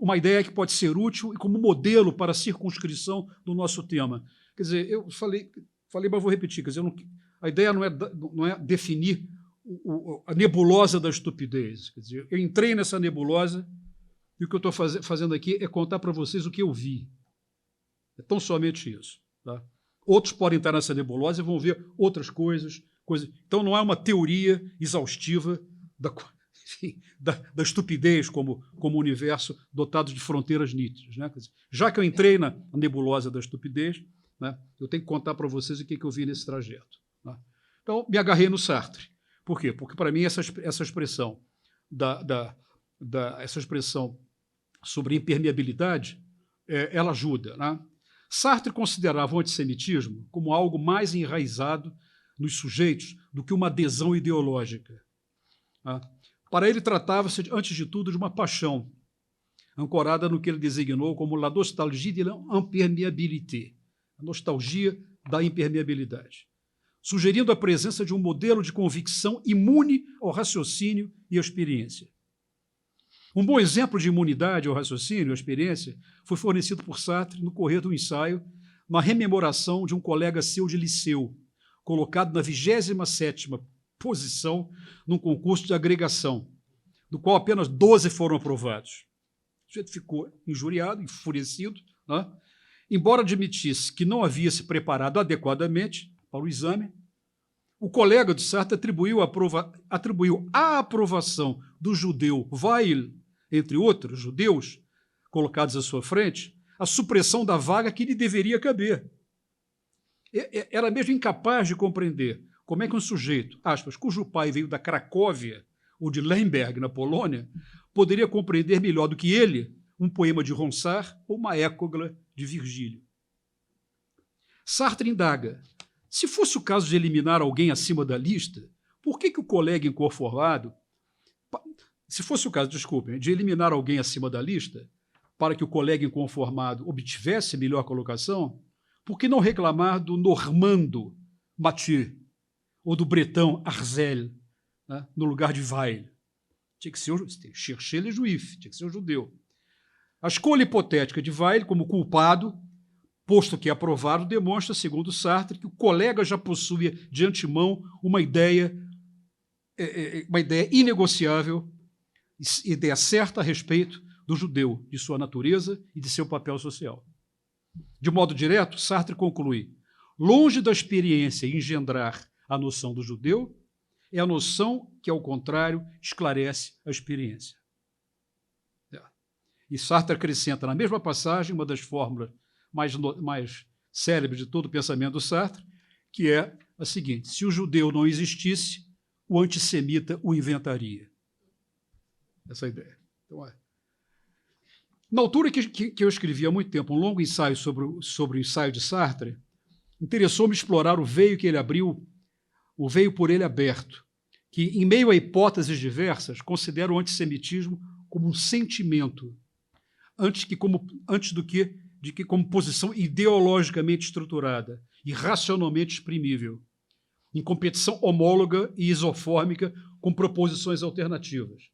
Uma ideia que pode ser útil e como modelo para a circunscrição do nosso tema. Quer dizer, eu falei, mas vou repetir. Quer dizer, a ideia não é definir a nebulosa da estupidez. Quer dizer, eu entrei nessa nebulosa e o que eu estou fazendo aqui é contar para vocês o que eu vi. É tão somente isso. Tá? Outros podem estar nessa nebulosa e vão ver outras coisas. Então, não é uma teoria exaustiva da estupidez como universo dotado de fronteiras nítidas. Né? Quer dizer, já que eu entrei na nebulosa da estupidez, né, eu tenho que contar para vocês o que eu vi nesse trajeto. Tá? Então, me agarrei no Sartre. Por quê? Porque, para mim, essa expressão essa expressão sobre impermeabilidade, ela ajuda. Né? Sartre considerava o antissemitismo como algo mais enraizado nos sujeitos do que uma adesão ideológica. Tá? Para ele, tratava-se, antes de tudo, de uma paixão, ancorada no que ele designou como la nostalgie de l'imperméabilité, a nostalgia da impermeabilidade, sugerindo a presença de um modelo de convicção imune ao raciocínio e à experiência. Um bom exemplo de imunidade ao raciocínio e à experiência foi fornecido por Sartre no correr do ensaio, na rememoração de um colega seu de liceu, colocado na 27ª posição num concurso de agregação, do qual apenas 12 foram aprovados. O sujeito ficou injuriado, enfurecido, né? Embora admitisse que não havia se preparado adequadamente para o exame, o colega de Sartre atribuiu a aprovação do judeu Weil, entre outros judeus colocados à sua frente, a supressão da vaga que lhe deveria caber. Era mesmo incapaz de compreender como é que um sujeito, aspas, cujo pai veio da Cracóvia ou de Lemberg, na Polônia, poderia compreender melhor do que ele um poema de Ronsard ou uma épogla de Virgílio. Sartre indaga: se fosse o caso de eliminar alguém acima da lista, por que o colega inconformado... Se fosse o caso, desculpem, de eliminar alguém acima da lista, para que o colega inconformado obtivesse melhor colocação, por que não reclamar do normando Mathieu ou do bretão Arzel, né, no lugar de Weil? Tinha que ser chercher le juif, tinha que ser o judeu. A escolha hipotética de Weil como culpado, posto que é aprovado, demonstra, segundo Sartre, que o colega já possuía de antemão uma ideia inegociável, ideia certa a respeito do judeu, de sua natureza e de seu papel social. De modo direto, Sartre conclui: longe da experiência engendrar a noção do judeu, é a noção que, ao contrário, esclarece a experiência. E Sartre acrescenta na mesma passagem uma das fórmulas mais célebres de todo o pensamento do Sartre, que é a seguinte: se o judeu não existisse, o antissemita o inventaria. Essa é a ideia. Então, na altura que eu escrevi há muito tempo um longo ensaio sobre o ensaio de Sartre, interessou-me explorar o veio que ele abriu, o veio por ele aberto, que, em meio a hipóteses diversas, considera o antissemitismo como um sentimento, antes de que como posição ideologicamente estruturada e racionalmente exprimível, em competição homóloga e isofórmica com proposições alternativas.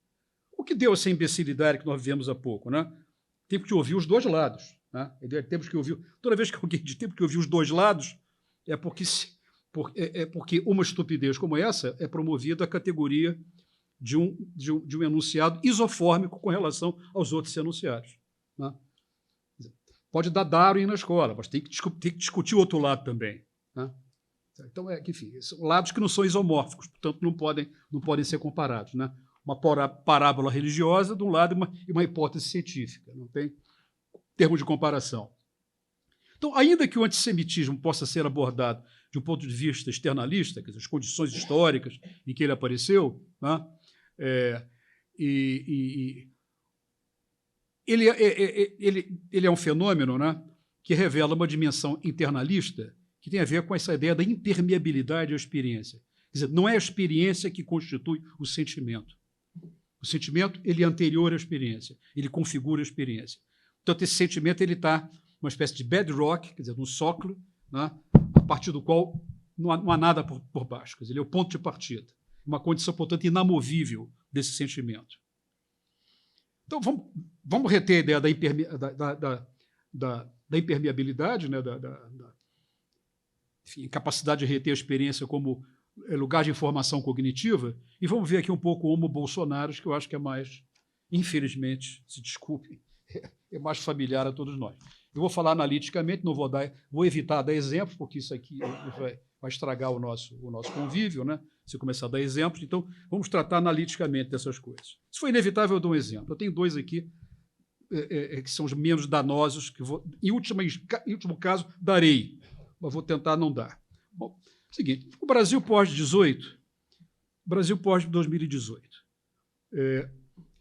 O que deu essa imbecilidade que nós vivemos há pouco, né? Temos que ouvir os dois lados. Né? Temos que ouvir, toda vez que alguém diz temos que ouvir os dois lados, é porque porque uma estupidez como essa é promovida à categoria de um enunciado isofórmico com relação aos outros enunciados. Né? Pode dar Darwin na escola, mas tem que discutir o outro lado também. Né? Então, enfim, são lados que não são isomórficos, portanto, não podem ser comparados. Né? Uma parábola religiosa de um lado e uma hipótese científica. Não tem termo de comparação. Então, ainda que o antissemitismo possa ser abordado de um ponto de vista externalista, quer dizer, as condições históricas em que ele apareceu, né? Ele é um fenômeno, né, que revela uma dimensão internalista que tem a ver com essa ideia da impermeabilidade à experiência. Quer dizer, não é a experiência que constitui o sentimento. O sentimento ele é anterior à experiência, ele configura a experiência. Portanto, esse sentimento está uma espécie de bedrock, quer dizer, um sóclo, né, a partir do qual não há nada por baixo. Quer dizer, ele é o ponto de partida, uma condição, portanto, inamovível desse sentimento. Então, vamos reter a ideia da impermeabilidade, né, enfim, capacidade de reter a experiência como lugar de informação cognitiva, e vamos ver aqui um pouco o Homo Bolsonaros, que eu acho que é mais, infelizmente, se desculpem, é mais familiar a todos nós. Eu vou falar analiticamente, vou evitar dar exemplos, porque isso aqui vai estragar o nosso convívio, né? Se eu começar a dar exemplos. Então, vamos tratar analiticamente dessas coisas. Se for inevitável, eu dou um exemplo. Eu tenho dois aqui que são os menos danosos, que em último caso, darei, mas vou tentar não dar. Bom, seguinte, o Brasil pós-2018,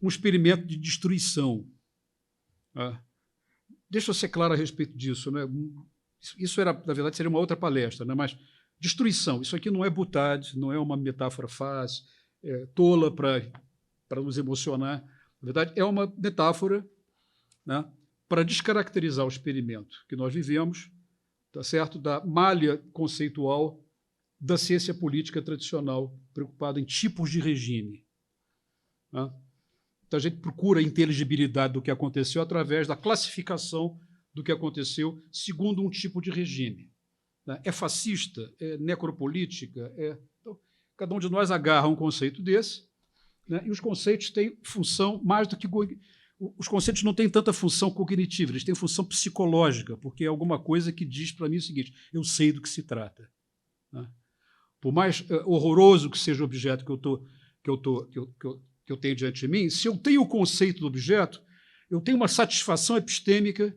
um experimento de destruição. Deixa eu ser claro a respeito disso. Né? Isso na verdade, seria uma outra palestra, né? Mas destruição, isso aqui não é butade, não é uma metáfora fácil, tola para nos emocionar. Na verdade, é uma metáfora, né, para descaracterizar o experimento que nós vivemos, tá certo? Da malha conceitual da ciência política tradicional, preocupada em tipos de regime. Né? Então, a gente procura a inteligibilidade do que aconteceu através da classificação do que aconteceu segundo um tipo de regime. Né? É fascista? É necropolítica? Então, cada um de nós agarra um conceito desse, né? E os conceitos têm função mais do que... Os conceitos não têm tanta função cognitiva, eles têm função psicológica, porque é alguma coisa que diz para mim o seguinte: eu sei do que se trata. Né? Por mais horroroso que seja o objeto que eu tenho diante de mim, se eu tenho o conceito do objeto, eu tenho uma satisfação epistêmica,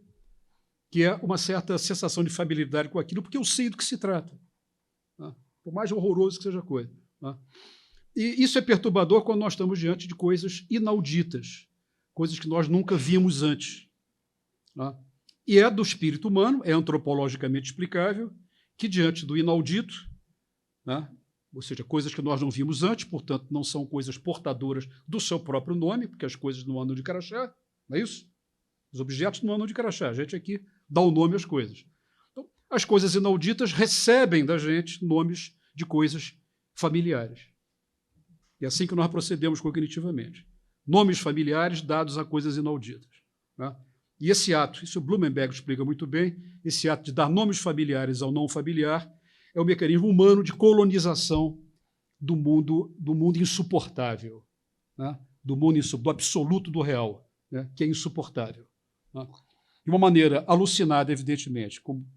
que é uma certa sensação de familiaridade com aquilo, porque eu sei do que se trata. Né? Por mais horroroso que seja a coisa. Né? E isso é perturbador quando nós estamos diante de coisas inauditas, coisas que nós nunca vimos antes. Né? E é do espírito humano, é antropologicamente explicável, que diante do inaudito, né, ou seja, coisas que nós não vimos antes, portanto, não são coisas portadoras do seu próprio nome, porque as coisas não andam de crachá, não é isso? Os objetos não andam de crachá, a gente aqui dá o nome às coisas. Então, as coisas inauditas recebem da gente nomes de coisas familiares. É assim que nós procedemos cognitivamente. Nomes familiares dados a coisas inauditas. Né? E esse ato, isso o Blumenberg explica muito bem, esse ato de dar nomes familiares ao não familiar é o mecanismo humano de colonização do mundo insuportável, né? Do absoluto do real, né? Que é insuportável. Né? De uma maneira alucinada, evidentemente, como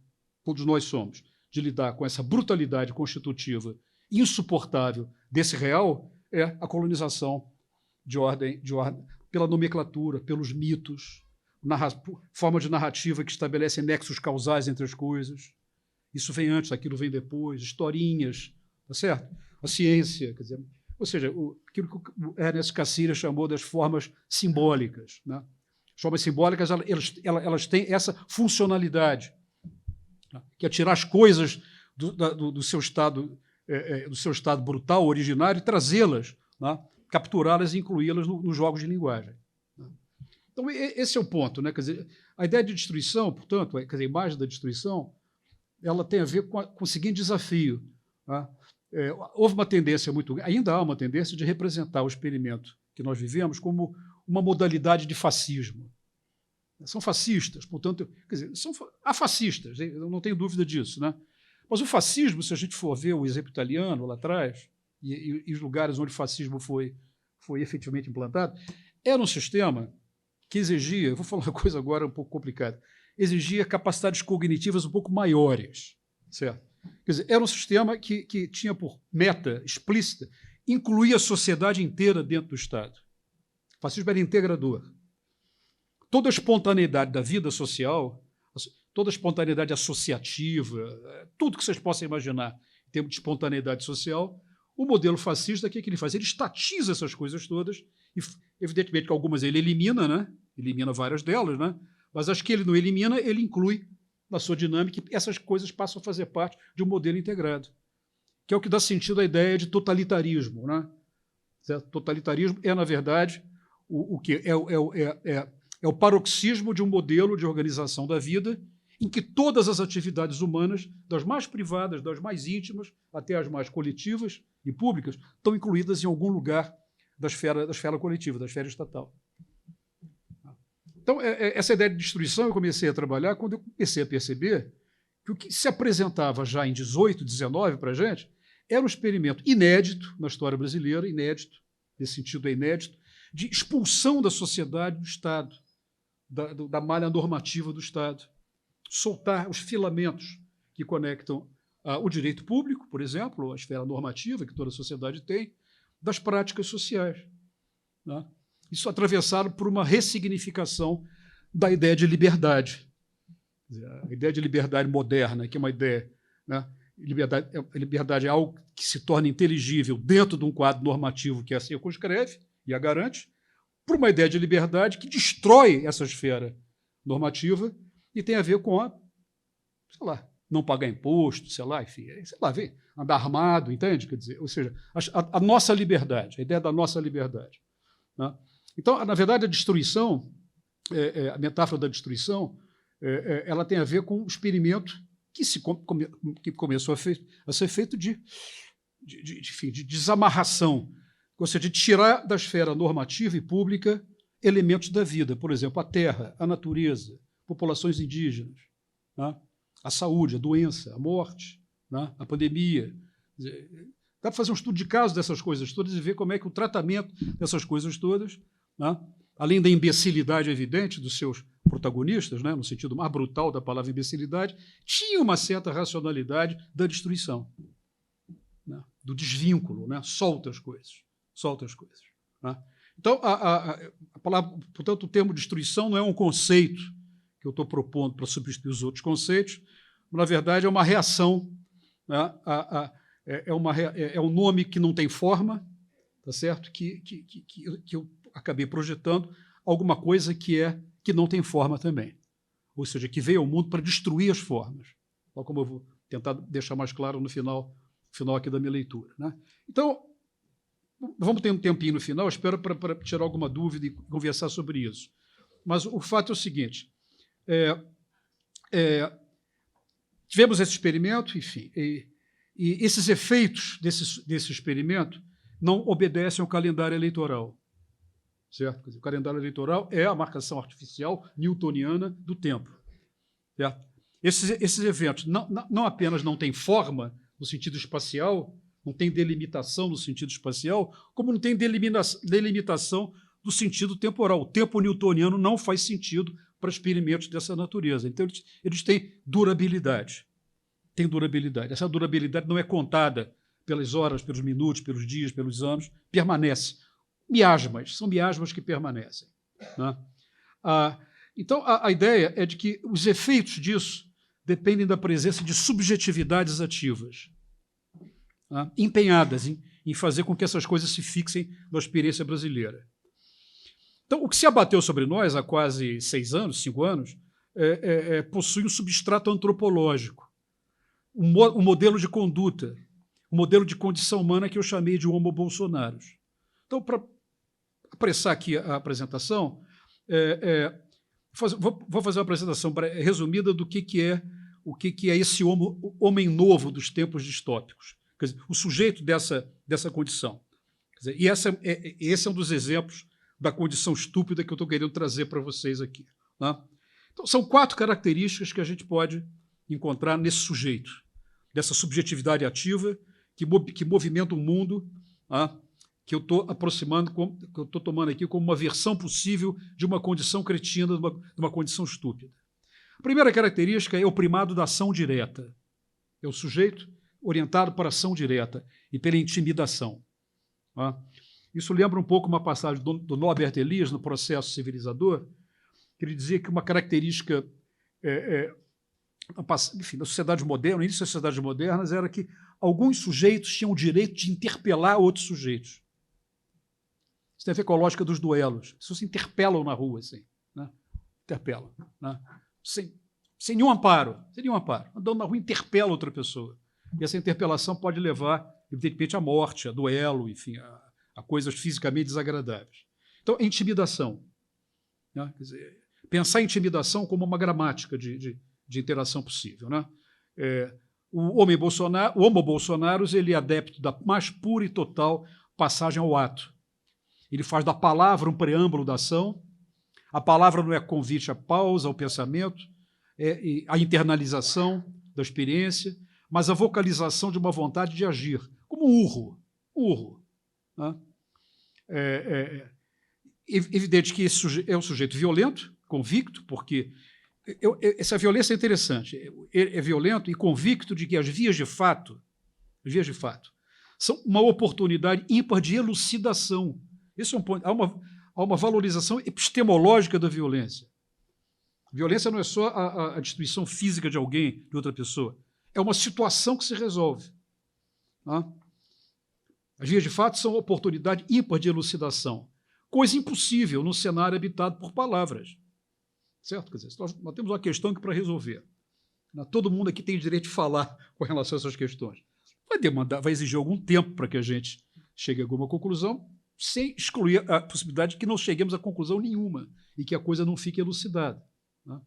todos nós somos, de lidar com essa brutalidade constitutiva insuportável desse real, é a colonização de ordem pela nomenclatura, pelos mitos, forma de narrativa que estabelece nexos causais entre as coisas. Isso vem antes, aquilo vem depois, historinhas, tá certo? A ciência, quer dizer, ou seja, aquilo que o Ernest Cassirer chamou das formas simbólicas. Né? As formas simbólicas elas têm essa funcionalidade, né? Que é tirar as coisas do seu estado brutal, originário, e trazê-las, né? Capturá-las e incluí-las nos jogos de linguagem. Né? Então, esse é o ponto. Né? Quer dizer, a ideia de destruição, portanto, quer dizer, a imagem da destruição, ela tem a ver com o seguinte desafio. Tá? Houve uma tendência ainda há uma tendência de representar o experimento que nós vivemos como uma modalidade de fascismo. São fascistas, portanto, quer dizer, há fascistas, eu não tenho dúvida disso, né? Mas o fascismo, se a gente for ver o exemplo italiano lá atrás, e os lugares onde o fascismo foi efetivamente implantado, era um sistema que exigia, eu vou falar uma coisa agora um pouco complicada, exigia capacidades cognitivas um pouco maiores, certo? Quer dizer, era um sistema que tinha por meta explícita incluir a sociedade inteira dentro do Estado. O fascismo era integrador. Toda a espontaneidade da vida social, toda a espontaneidade associativa, tudo que vocês possam imaginar em termos de espontaneidade social, o modelo fascista, o que ele faz? Ele estatiza essas coisas todas, e evidentemente que algumas ele elimina, né? Elimina várias delas, né? Mas as que ele não elimina, ele inclui na sua dinâmica, e essas coisas passam a fazer parte de um modelo integrado, que é o que dá sentido à ideia de totalitarismo, né? Certo? Totalitarismo é, na verdade, o que é o paroxismo de um modelo de organização da vida em que todas as atividades humanas, das mais privadas, das mais íntimas, até as mais coletivas e públicas, estão incluídas em algum lugar da esfera coletiva, da esfera estatal. Então, essa ideia de destruição eu comecei a trabalhar quando eu comecei a perceber que o que se apresentava já em 18, 19 para a gente era um experimento inédito na história brasileira, inédito, nesse sentido é inédito, de expulsão da sociedade do Estado, da malha normativa do Estado. Soltar os filamentos que conectam o direito público, por exemplo, a esfera normativa que toda a sociedade tem, das práticas sociais, né? Isso atravessado por uma ressignificação da ideia de liberdade. A ideia de liberdade moderna, que é uma ideia, né? Liberdade é algo que se torna inteligível dentro de um quadro normativo que a circunscreve e a garante, por uma ideia de liberdade que destrói essa esfera normativa e tem a ver com sei lá, não pagar imposto, sei lá, enfim, sei lá, andar armado, entende? Quer dizer, ou seja, a nossa liberdade, a ideia da nossa liberdade, né? Então, na verdade, a destruição, a metáfora da destruição, ela tem a ver com um experimento que começou a ser feito de desamarração, ou seja, de tirar da esfera normativa e pública elementos da vida, por exemplo, a terra, a natureza, populações indígenas, né? A saúde, a doença, a morte, né? A pandemia. Dá para fazer um estudo de caso dessas coisas todas e ver como é que o tratamento dessas coisas todas, né? Além da imbecilidade evidente dos seus protagonistas, né? No sentido mais brutal da palavra imbecilidade, tinha uma certa racionalidade da destruição, né? Do desvínculo, né? Solta as coisas, né? Então, a palavra, portanto, o termo destruição não é um conceito que eu estou propondo para substituir os outros conceitos, mas, na verdade, é uma reação, né? É um nome que não tem forma, tá certo? Que eu acabei projetando alguma coisa que não tem forma também, ou seja, que veio ao mundo para destruir as formas, tal como eu vou tentar deixar mais claro no final aqui da minha leitura, né? Então, vamos ter um tempinho no final, espero para tirar alguma dúvida e conversar sobre isso. Mas o fato é o seguinte, tivemos esse experimento, enfim, e esses efeitos desse experimento não obedecem ao calendário eleitoral, certo? Quer dizer, o calendário eleitoral é a marcação artificial newtoniana do tempo, certo? Esses eventos não apenas não têm forma no sentido espacial, não tem delimitação no sentido espacial, como não tem delimitação no sentido temporal. O tempo newtoniano não faz sentido para experimentos dessa natureza. Então, eles têm durabilidade. Tem durabilidade. Essa durabilidade não é contada pelas horas, pelos minutos, pelos dias, pelos anos, permanece. Miasmas, são miasmas que permanecem, né? Então, a ideia é de que os efeitos disso dependem da presença de subjetividades ativas, né? Empenhadas em fazer com que essas coisas se fixem na experiência brasileira. Então, o que se abateu sobre nós há quase 6 anos, 5 anos, possui um substrato antropológico, um modelo de conduta, um modelo de condição humana que eu chamei de homo bolsonaros. Então, para apressar aqui a apresentação, vou fazer uma apresentação resumida do que é esse homem novo dos tempos distópicos, quer dizer, o sujeito dessa condição. Quer dizer, e esse é um dos exemplos da condição estúpida que eu estou querendo trazer para vocês aqui, né? Então, são 4 características que a gente pode encontrar nesse sujeito. dessa subjetividade ativa que movimenta o mundo, que eu estou aproximando, que eu estou tomando aqui como uma versão possível de uma condição cretina, de uma condição estúpida. A primeira característica é o primado da ação direta. É o sujeito orientado para a ação direta e pela intimidação. Isso lembra um pouco uma passagem do Norbert Elias, no Processo Civilizador, que ele dizia que uma característica, enfim, da sociedade moderna, no início das sociedades modernas, era que alguns sujeitos tinham o direito de interpelar outros sujeitos. Isso tem a ver com a lógica dos duelos. As pessoas se interpelam na rua, assim, né? Interpelam, né? Sem nenhum amparo. Sem nenhum amparo. Andando na rua, interpela outra pessoa. E essa interpelação pode levar, evidentemente, à morte, a duelo, enfim, a coisas fisicamente desagradáveis. Então, a intimidação. Né? Quer dizer, pensar a intimidação como uma gramática de interação possível. Né? O Homo Bolsonaros ele é adepto da mais pura e total passagem ao ato. Ele faz da palavra um preâmbulo da ação. A palavra não é convite à pausa, ao pensamento, é a internalização da experiência, mas a vocalização de uma vontade de agir, como um urro. Né? É evidente que esse é um sujeito violento, convicto, porque essa violência é interessante. É violento e convicto de que as vias de fato são uma oportunidade ímpar de elucidação. Esse é um ponto. Há uma valorização epistemológica da violência. Violência não é só a destruição física de alguém, de outra pessoa. É uma situação que se resolve. Tá? As vias de fato são oportunidade ímpar de elucidação. Coisa impossível num cenário habitado por palavras. Certo? Quer dizer, nós temos uma questão para resolver. Todo mundo aqui tem direito de falar com relação a essas questões. Vai exigir algum tempo para que a gente chegue a alguma conclusão, sem excluir a possibilidade de que não cheguemos a conclusão nenhuma e que a coisa não fique elucidada. Né?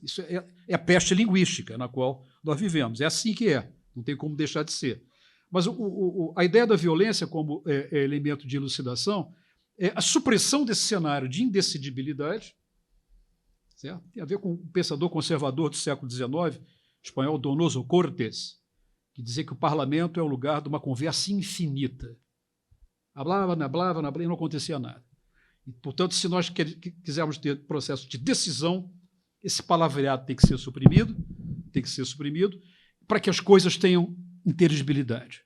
Isso é a peste linguística na qual nós vivemos. É assim que é, não tem como deixar de ser. Mas a ideia da violência como elemento de elucidação é a supressão desse cenário de indecidibilidade, certo? Tem a ver com um pensador conservador do século XIX, espanhol Donoso Cortés, que dizia que o parlamento é o lugar de uma conversa infinita. Hablava e não acontecia nada. E, portanto, se nós quisermos ter processo de decisão, esse palavreado tem que ser suprimido, para que as coisas tenham inteligibilidade.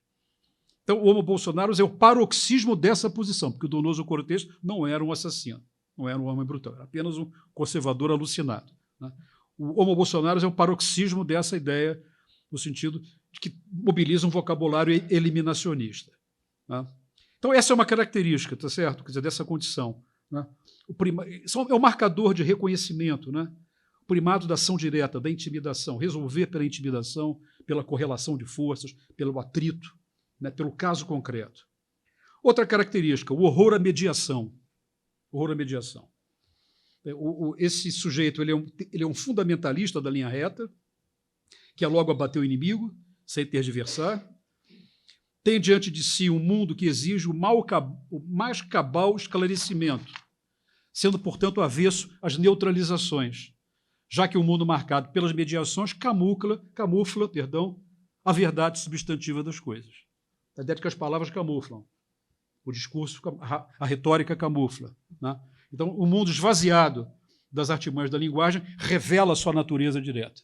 Então, o Homo Bolsonaros é o paroxismo dessa posição, porque o Donoso Cortés não era um assassino, não era um homem brutal, era apenas um conservador alucinado. Né? O Homo Bolsonaros é o paroxismo dessa ideia, no sentido de que mobiliza um vocabulário eliminacionista. Né? Então, essa é uma característica, tá certo? Quer dizer, dessa condição. Né? É o marcador de reconhecimento, né? O primado da ação direta, da intimidação, resolver pela intimidação, pela correlação de forças, pelo atrito, né? Pelo caso concreto. Outra característica, o horror à mediação. Horror à mediação. Esse sujeito ele é um fundamentalista da linha reta, que é logo abater o inimigo, sem tergiversar. Tem diante de si um mundo que exige o mais cabal esclarecimento, sendo, portanto, avesso às neutralizações, já que o mundo marcado pelas mediações camufla a verdade substantiva das coisas. A ideia de que as palavras camuflam, o discurso, a retórica camufla. Né? Então, o mundo esvaziado das artimanhas da linguagem revela a sua natureza direta.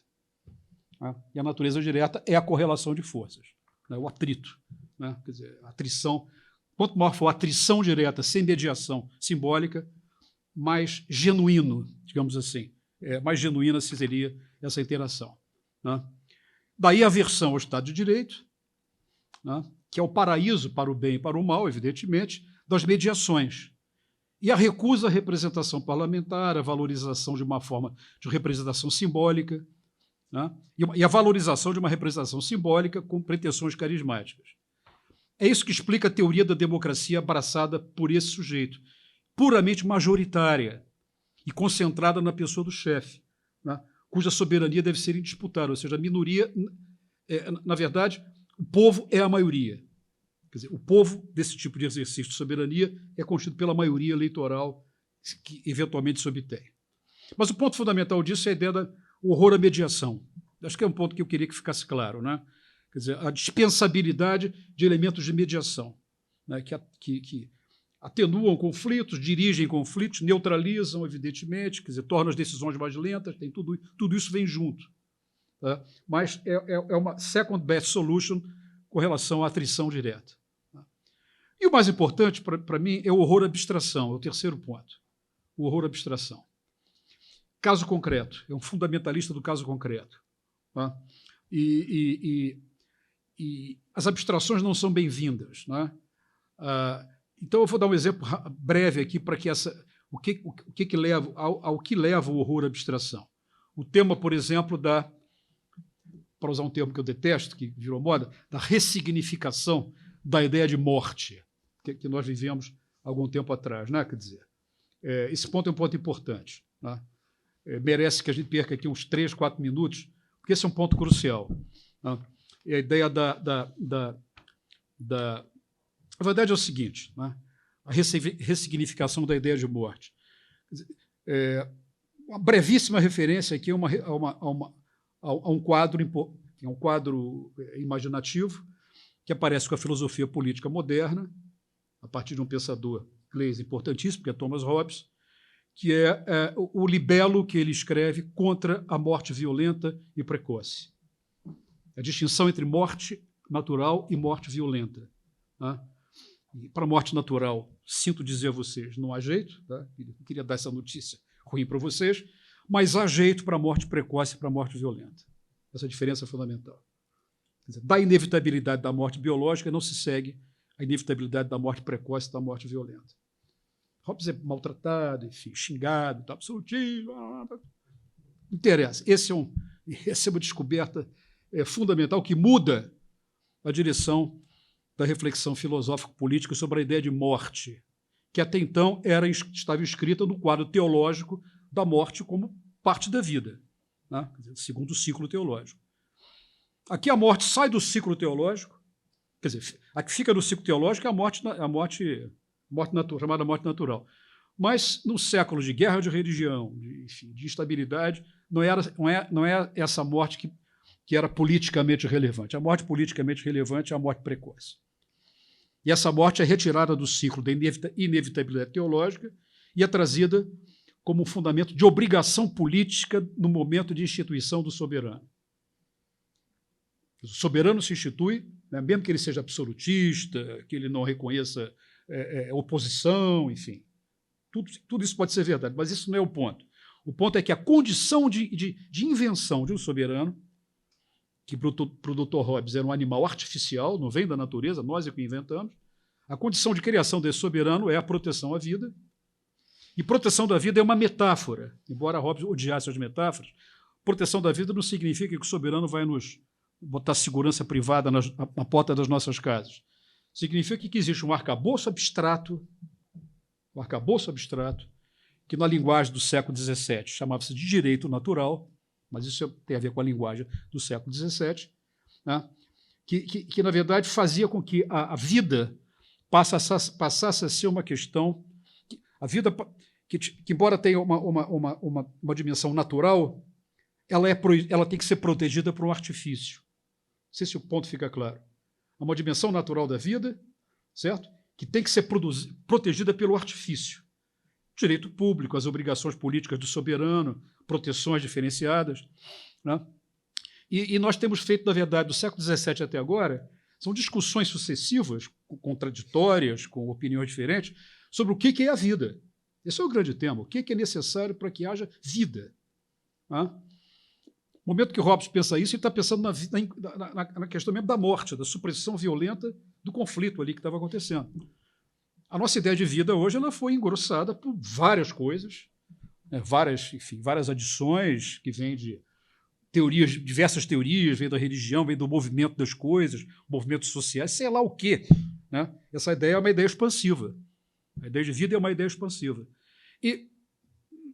Né? E a natureza direta é a correlação de forças, né? O atrito. Né? Quer dizer, a atrição, quanto maior for a atrição direta, sem mediação simbólica, mais genuíno, digamos assim, mais genuína seria essa interação. Né? Daí a aversão ao Estado de Direito, né? Que é o paraíso para o bem e para o mal, evidentemente, das mediações. E a recusa à representação parlamentar, a valorização de uma forma de representação simbólica, né? E a valorização de uma representação simbólica com pretensões carismáticas. É isso que explica a teoria da democracia abraçada por esse sujeito, puramente majoritária e concentrada na pessoa do chefe, né? Cuja soberania deve ser indisputável, ou seja, a minoria, na verdade, o povo é a maioria. Quer dizer, o povo desse tipo de exercício de soberania é constituído pela maioria eleitoral que eventualmente se obtém. Mas o ponto fundamental disso é a ideia do horror à mediação. Acho que é um ponto que eu queria que ficasse claro, né? quer dizer, a dispensabilidade de elementos de mediação, né, que atenuam conflitos, dirigem conflitos, neutralizam, evidentemente, quer dizer, tornam as decisões mais lentas, tem tudo isso vem junto. Tá? Mas é uma second best solution com relação à atrição direta. Tá? E o mais importante, para mim, é o horror-abstração, é o terceiro ponto. O horror-abstração. Caso concreto, é um fundamentalista do caso concreto. Tá? E as abstrações não são bem-vindas. Né? Então, eu vou dar um exemplo breve aqui para que o que leva ao que leva o horror-abstração. O tema, por exemplo, para usar um termo que eu detesto, que virou moda, da ressignificação da ideia de morte, que nós vivemos algum tempo atrás. Né? Quer dizer, esse ponto é um ponto importante. Né? Merece que a gente perca aqui uns 3, 4 minutos, porque esse é um ponto crucial. Né? E a ideia a verdade é o seguinte, né? A ressignificação da ideia de morte. Uma brevíssima referência aqui a um quadro imaginativo que aparece com a filosofia política moderna, a partir de um pensador inglês importantíssimo, que é Thomas Hobbes, que é o libelo que ele escreve contra a morte violenta e precoce. A distinção entre morte natural e morte violenta. Tá? E para a morte natural, sinto dizer a vocês, não há jeito, tá? Eu queria dar essa notícia ruim para vocês, mas há jeito para a morte precoce e para a morte violenta. Essa diferença é fundamental. Quer dizer, da inevitabilidade da morte biológica não se segue a inevitabilidade da morte precoce e da morte violenta. Hobbes é maltratado, enfim, xingado, tá absolutismo, não interessa. Essa é uma descoberta fundamental que muda a direção da reflexão filosófico-política sobre a ideia de morte, que até então estava escrita no quadro teológico da morte como parte da vida, né? Segundo o ciclo teológico. Aqui a morte sai do ciclo teológico, quer dizer, a que fica no ciclo teológico é a morte natural, chamada morte natural. Mas no século de guerra de religião, de instabilidade, não é essa morte que era politicamente relevante. A morte politicamente relevante é a morte precoce. E essa morte é retirada do ciclo da inevitabilidade teológica e é trazida como um fundamento de obrigação política no momento de instituição do soberano. O soberano se institui, né, mesmo que ele seja absolutista, que ele não reconheça oposição, enfim. Tudo isso pode ser verdade, mas isso não é o ponto. O ponto é que a condição de invenção de um soberano, que para o Dr. Hobbes era um animal artificial, não vem da natureza, nós é que inventamos, a condição de criação desse soberano é a proteção à vida, e proteção da vida é uma metáfora, embora Hobbes odiasse as metáforas, proteção da vida não significa que o soberano vai nos botar segurança privada na porta das nossas casas. Significa que existe um arcabouço abstrato, que na linguagem do século XVII chamava-se de direito natural, mas isso tem a ver com a linguagem do século XVII, né? que na verdade, fazia com que a vida passasse a ser uma questão... A vida, que embora tenha uma dimensão natural, ela tem que ser protegida por um artifício. Não sei se o ponto fica claro. Há uma dimensão natural da vida, certo? Que tem que ser protegida pelo artifício. Direito público, as obrigações políticas do soberano, proteções diferenciadas. Né? E nós temos feito, na verdade, do século XVII até agora, são discussões sucessivas, contraditórias, com opiniões diferentes, sobre o que é a vida. Esse é o grande tema. O que é necessário para que haja vida? Né? No momento que Hobbes pensa isso, ele está pensando na questão mesmo da morte, da supressão violenta do conflito ali que estava acontecendo. A nossa ideia de vida hoje ela foi engrossada por várias coisas, né, várias adições que vêm de teorias, diversas teorias, vêm da religião, vêm do movimento das coisas, movimentos sociais, sei lá o quê. Né? Essa ideia é uma ideia expansiva. A ideia de vida é uma ideia expansiva. E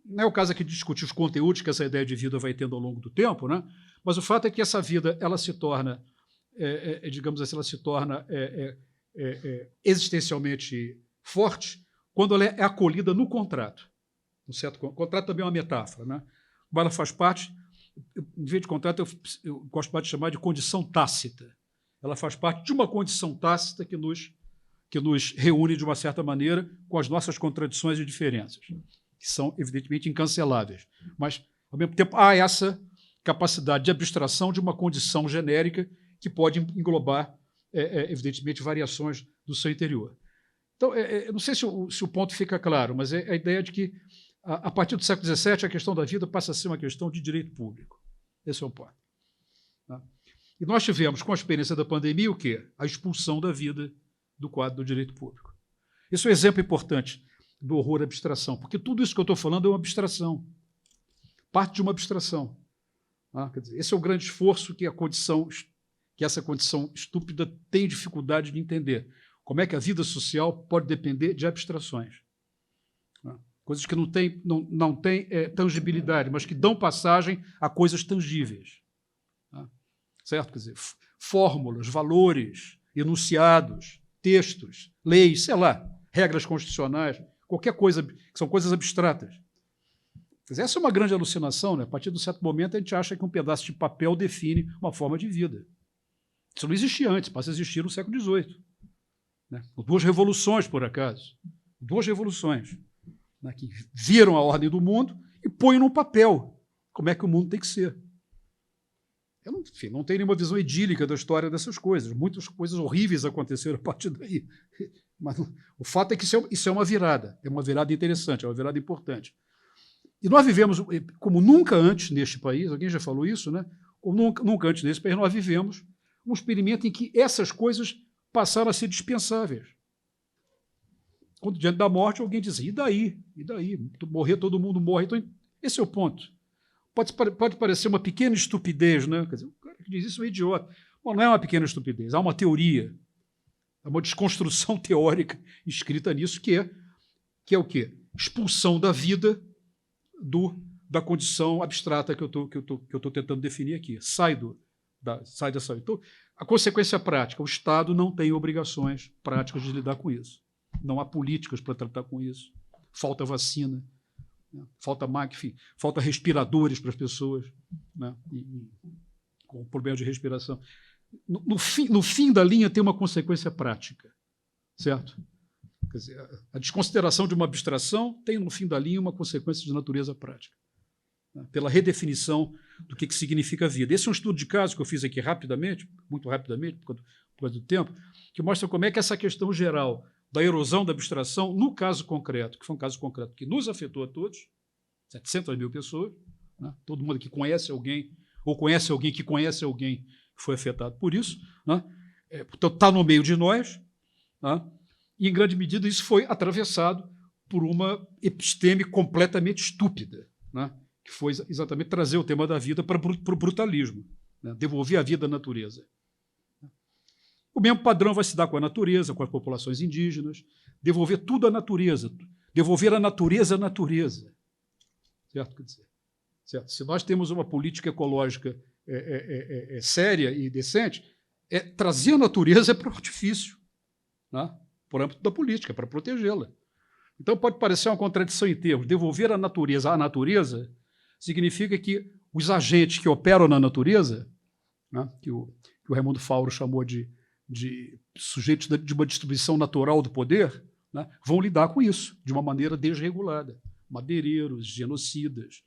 não é o caso aqui de discutir os conteúdos que essa ideia de vida vai tendo ao longo do tempo, né? Mas o fato é que essa vida ela se torna, digamos assim, ela se torna existencialmente forte quando ela é acolhida no contrato. No certo? O contrato também é uma metáfora, né? Mas ela faz parte, em vez de contrato, eu gosto mais de chamar de condição tácita. ela faz parte de uma condição tácita que nos reúne de uma certa maneira com as nossas contradições e diferenças, que são, evidentemente, incanceláveis. Mas, ao mesmo tempo, há essa capacidade de abstração de uma condição genérica que pode englobar, evidentemente, variações do seu interior. Então, não sei se o ponto fica claro, mas é a ideia de que, a partir do século XVII, a questão da vida passa a ser uma questão de direito público. Esse é o ponto. Tá? E nós tivemos, com a experiência da pandemia, o quê? A expulsão da vida do quadro do direito público. Esse é um exemplo importante do horror à abstração, porque tudo isso que eu estou falando é uma abstração, parte de uma abstração. Tá? Quer dizer, esse é o grande esforço que essa condição estúpida tem dificuldade de entender. Como é que a vida social pode depender de abstrações. Tá? Coisas que não têm tangibilidade, mas que dão passagem a coisas tangíveis. Tá? Certo? Quer dizer, fórmulas, valores, enunciados, textos, leis, sei lá, regras constitucionais, qualquer coisa, que são coisas abstratas. Quer dizer, essa é uma grande alucinação, né? A partir de um certo momento a gente acha que um pedaço de papel define uma forma de vida. Isso não existia antes, passa a existir no século XVIII. Né? Duas revoluções, por acaso. Duas revoluções, né? Que viram a ordem do mundo e põem no papel como é que o mundo tem que ser. Eu não tenho nenhuma visão idílica da história dessas coisas. Muitas coisas horríveis aconteceram a partir daí. Mas o fato é que isso é uma virada interessante, é uma virada importante. E nós vivemos, como nunca antes neste país, alguém já falou isso, né? Como nunca antes nesse país, nós vivemos um experimento em que essas coisas passaram a ser dispensáveis. Quando, diante da morte, alguém diz, e daí? E daí? Morrer, todo mundo morre. Então, esse é o ponto. Pode parecer uma pequena estupidez, né? Quer dizer, o cara que diz isso é um idiota. Bom, não é uma pequena estupidez, há uma teoria, há uma desconstrução teórica escrita nisso, que é o quê? Expulsão da vida da condição abstrata que eu estou tentando definir aqui. Sai dessa. Então, a consequência prática, o Estado não tem obrigações práticas de lidar com isso. Não há políticas para tratar com isso. Falta vacina, né? Falta respiradores para as pessoas, né? Com problemas de respiração. No fim da linha tem uma consequência prática, certo? Quer dizer, a desconsideração de uma abstração tem, no fim da linha, uma consequência de natureza prática, né? Pela redefinição do que significa a vida. Esse é um estudo de caso que eu fiz aqui rapidamente, muito rapidamente, por causa do tempo, que mostra como é que essa questão geral da erosão da abstração, no caso concreto, que foi um caso concreto que nos afetou a todos, 700 mil pessoas, né? Todo mundo que conhece alguém, ou conhece alguém que conhece alguém que foi afetado por isso, né? Portanto, está no meio de nós, né? E, em grande medida, isso foi atravessado por uma episteme completamente estúpida, né? Que foi exatamente trazer o tema da vida para o brutalismo, né? Devolver a vida à natureza. O mesmo padrão vai se dar com a natureza, com as populações indígenas, devolver tudo à natureza, devolver a natureza à natureza. Certo? Quer dizer, certo? Se nós temos uma política ecológica séria e decente, trazer a natureza para o artifício, né? Por âmbito da política, para protegê-la. Então, pode parecer uma contradição em termos. Devolver a natureza à natureza significa que os agentes que operam na natureza, né, que o Raimundo Fauro chamou de sujeitos de uma distribuição natural do poder, né, vão lidar com isso de uma maneira desregulada. Madeireiros, genocidas,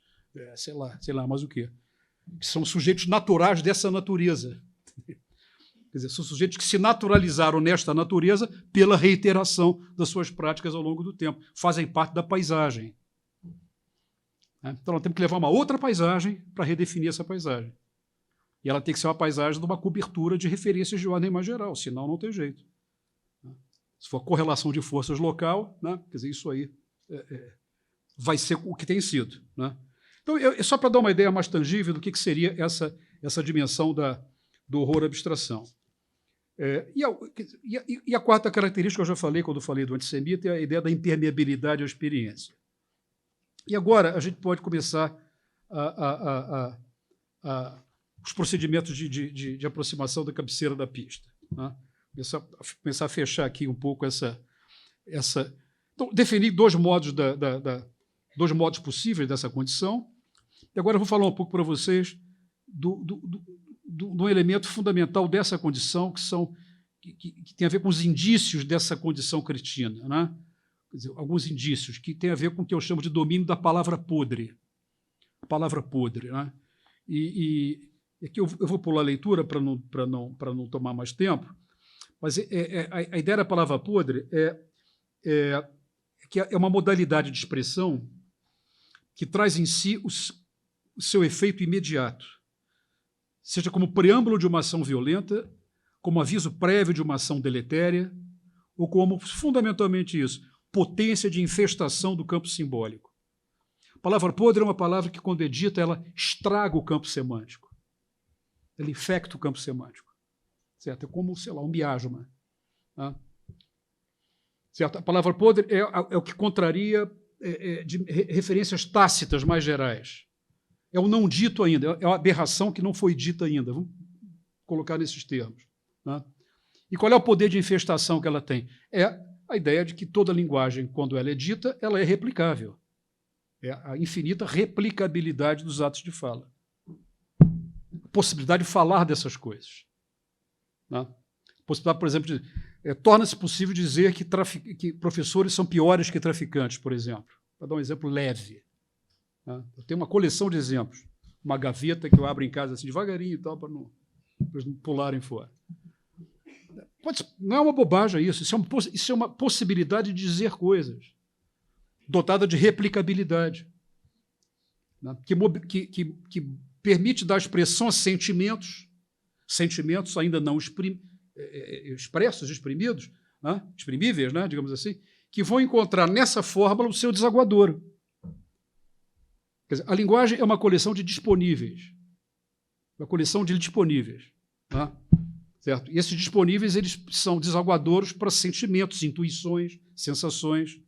sei lá mais o quê. Que são sujeitos naturais dessa natureza. Quer dizer, são sujeitos que se naturalizaram nesta natureza pela reiteração das suas práticas ao longo do tempo. Fazem parte da paisagem. Então, nós temos que levar uma outra paisagem para redefinir essa paisagem. E ela tem que ser uma paisagem de uma cobertura de referências de ordem mais geral, senão não tem jeito. Se for correlação de forças local, né, quer dizer, isso aí vai ser o que tem sido. Né? Então, só para dar uma ideia mais tangível do que seria essa dimensão do horror à abstração. E a quarta característica, eu já falei quando falei do antissemita, é a ideia da impermeabilidade à experiência. E agora a gente pode começar os procedimentos de aproximação da cabeceira da pista. Né? Começar a fechar aqui um pouco essa. Então, definir dois modos possíveis dessa condição. E agora eu vou falar um pouco para vocês um elemento fundamental dessa condição, que tem a ver com os indícios dessa condição cretina, né? Quer dizer, alguns indícios que têm a ver com o que eu chamo de domínio da palavra podre. A palavra podre, né? E aqui eu vou pular a leitura para não tomar mais tempo, mas a ideia da palavra podre que é uma modalidade de expressão que traz em si o seu efeito imediato, seja como preâmbulo de uma ação violenta, como aviso prévio de uma ação deletéria, ou como, fundamentalmente isso, potência de infestação do campo simbólico. A palavra podre é uma palavra que, quando é dita, ela estraga o campo semântico. Ela infecta o campo semântico. Certo? É como, sei lá, um miasma. Tá? Certo? A palavra podre é o que contraria de referências tácitas mais gerais. É o não dito ainda, é uma aberração que não foi dita ainda. Vamos colocar nesses termos. Né? E qual é o poder de infestação que ela tem? É a ideia de que toda linguagem, quando ela é dita, ela é replicável. É a infinita replicabilidade dos atos de fala. A possibilidade de falar dessas coisas. Né? A possibilidade, por exemplo, torna-se possível dizer que professores são piores que traficantes, por exemplo. Para dar um exemplo leve. Né? Eu tenho uma coleção de exemplos. Uma gaveta que eu abro em casa assim devagarinho e tal, para eles não pularem fora. Não é uma bobagem isso. Isso é uma possibilidade de dizer coisas, dotada de replicabilidade, né? que permite dar expressão a sentimentos ainda não expressos, exprimidos, né? Exprimíveis, né? Digamos assim, que vão encontrar nessa fórmula o seu desaguador. Quer dizer, a linguagem é uma coleção de disponíveis, uma coleção de disponíveis. Né? Certo? E esses disponíveis eles são desaguadouros para sentimentos, intuições, sensações,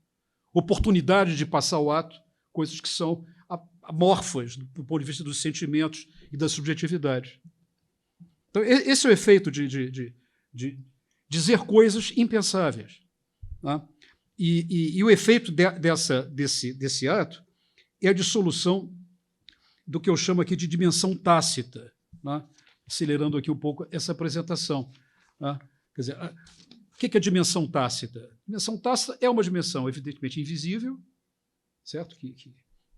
oportunidades de passar o ato, coisas que são amorfas do ponto de vista dos sentimentos e da subjetividade. Então, esse é o efeito de dizer coisas impensáveis. Né? E o efeito desse ato é a dissolução do que eu chamo aqui de dimensão tácita, né? Acelerando aqui um pouco essa apresentação. Né? Quer dizer, o que é a dimensão tácita? A dimensão tácita é uma dimensão, evidentemente, invisível, certo?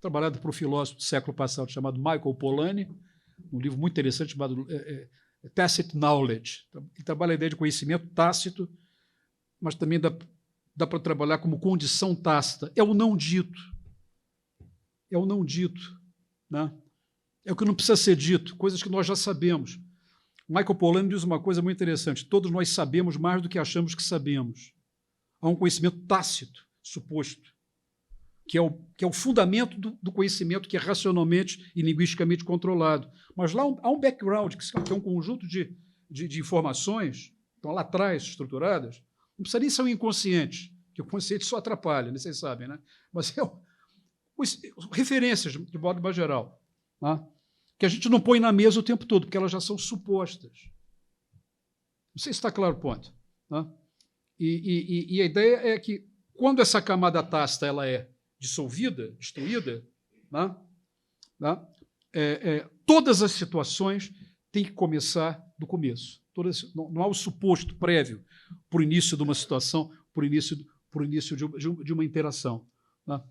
Trabalhada por um filósofo do século passado chamado Michael Polanyi, um livro muito interessante chamado Tacit Knowledge. Ele trabalha a ideia de conhecimento tácito, mas também dá para trabalhar como condição tácita. É o não dito. É o não dito. Né? É o que não precisa ser dito, coisas que nós já sabemos. Michael Polanyi diz uma coisa muito interessante: todos nós sabemos mais do que achamos que sabemos. Há um conhecimento tácito, suposto, que é o fundamento do conhecimento que é racionalmente e linguisticamente controlado. Mas lá há um background, que é um conjunto de informações que estão lá atrás, estruturadas. Não precisa nem ser um inconsciente, que o consciente só atrapalha, vocês sabem, né? Mas referências, de modo mais geral, né? Que a gente não põe na mesa o tempo todo, porque elas já são supostas. Não sei se está claro o ponto. Né? E a ideia é que, quando essa camada tácita ela é dissolvida, destruída, né? Todas as situações têm que começar do começo. Não há o suposto prévio para o início de uma situação, para o início de uma interação. Né?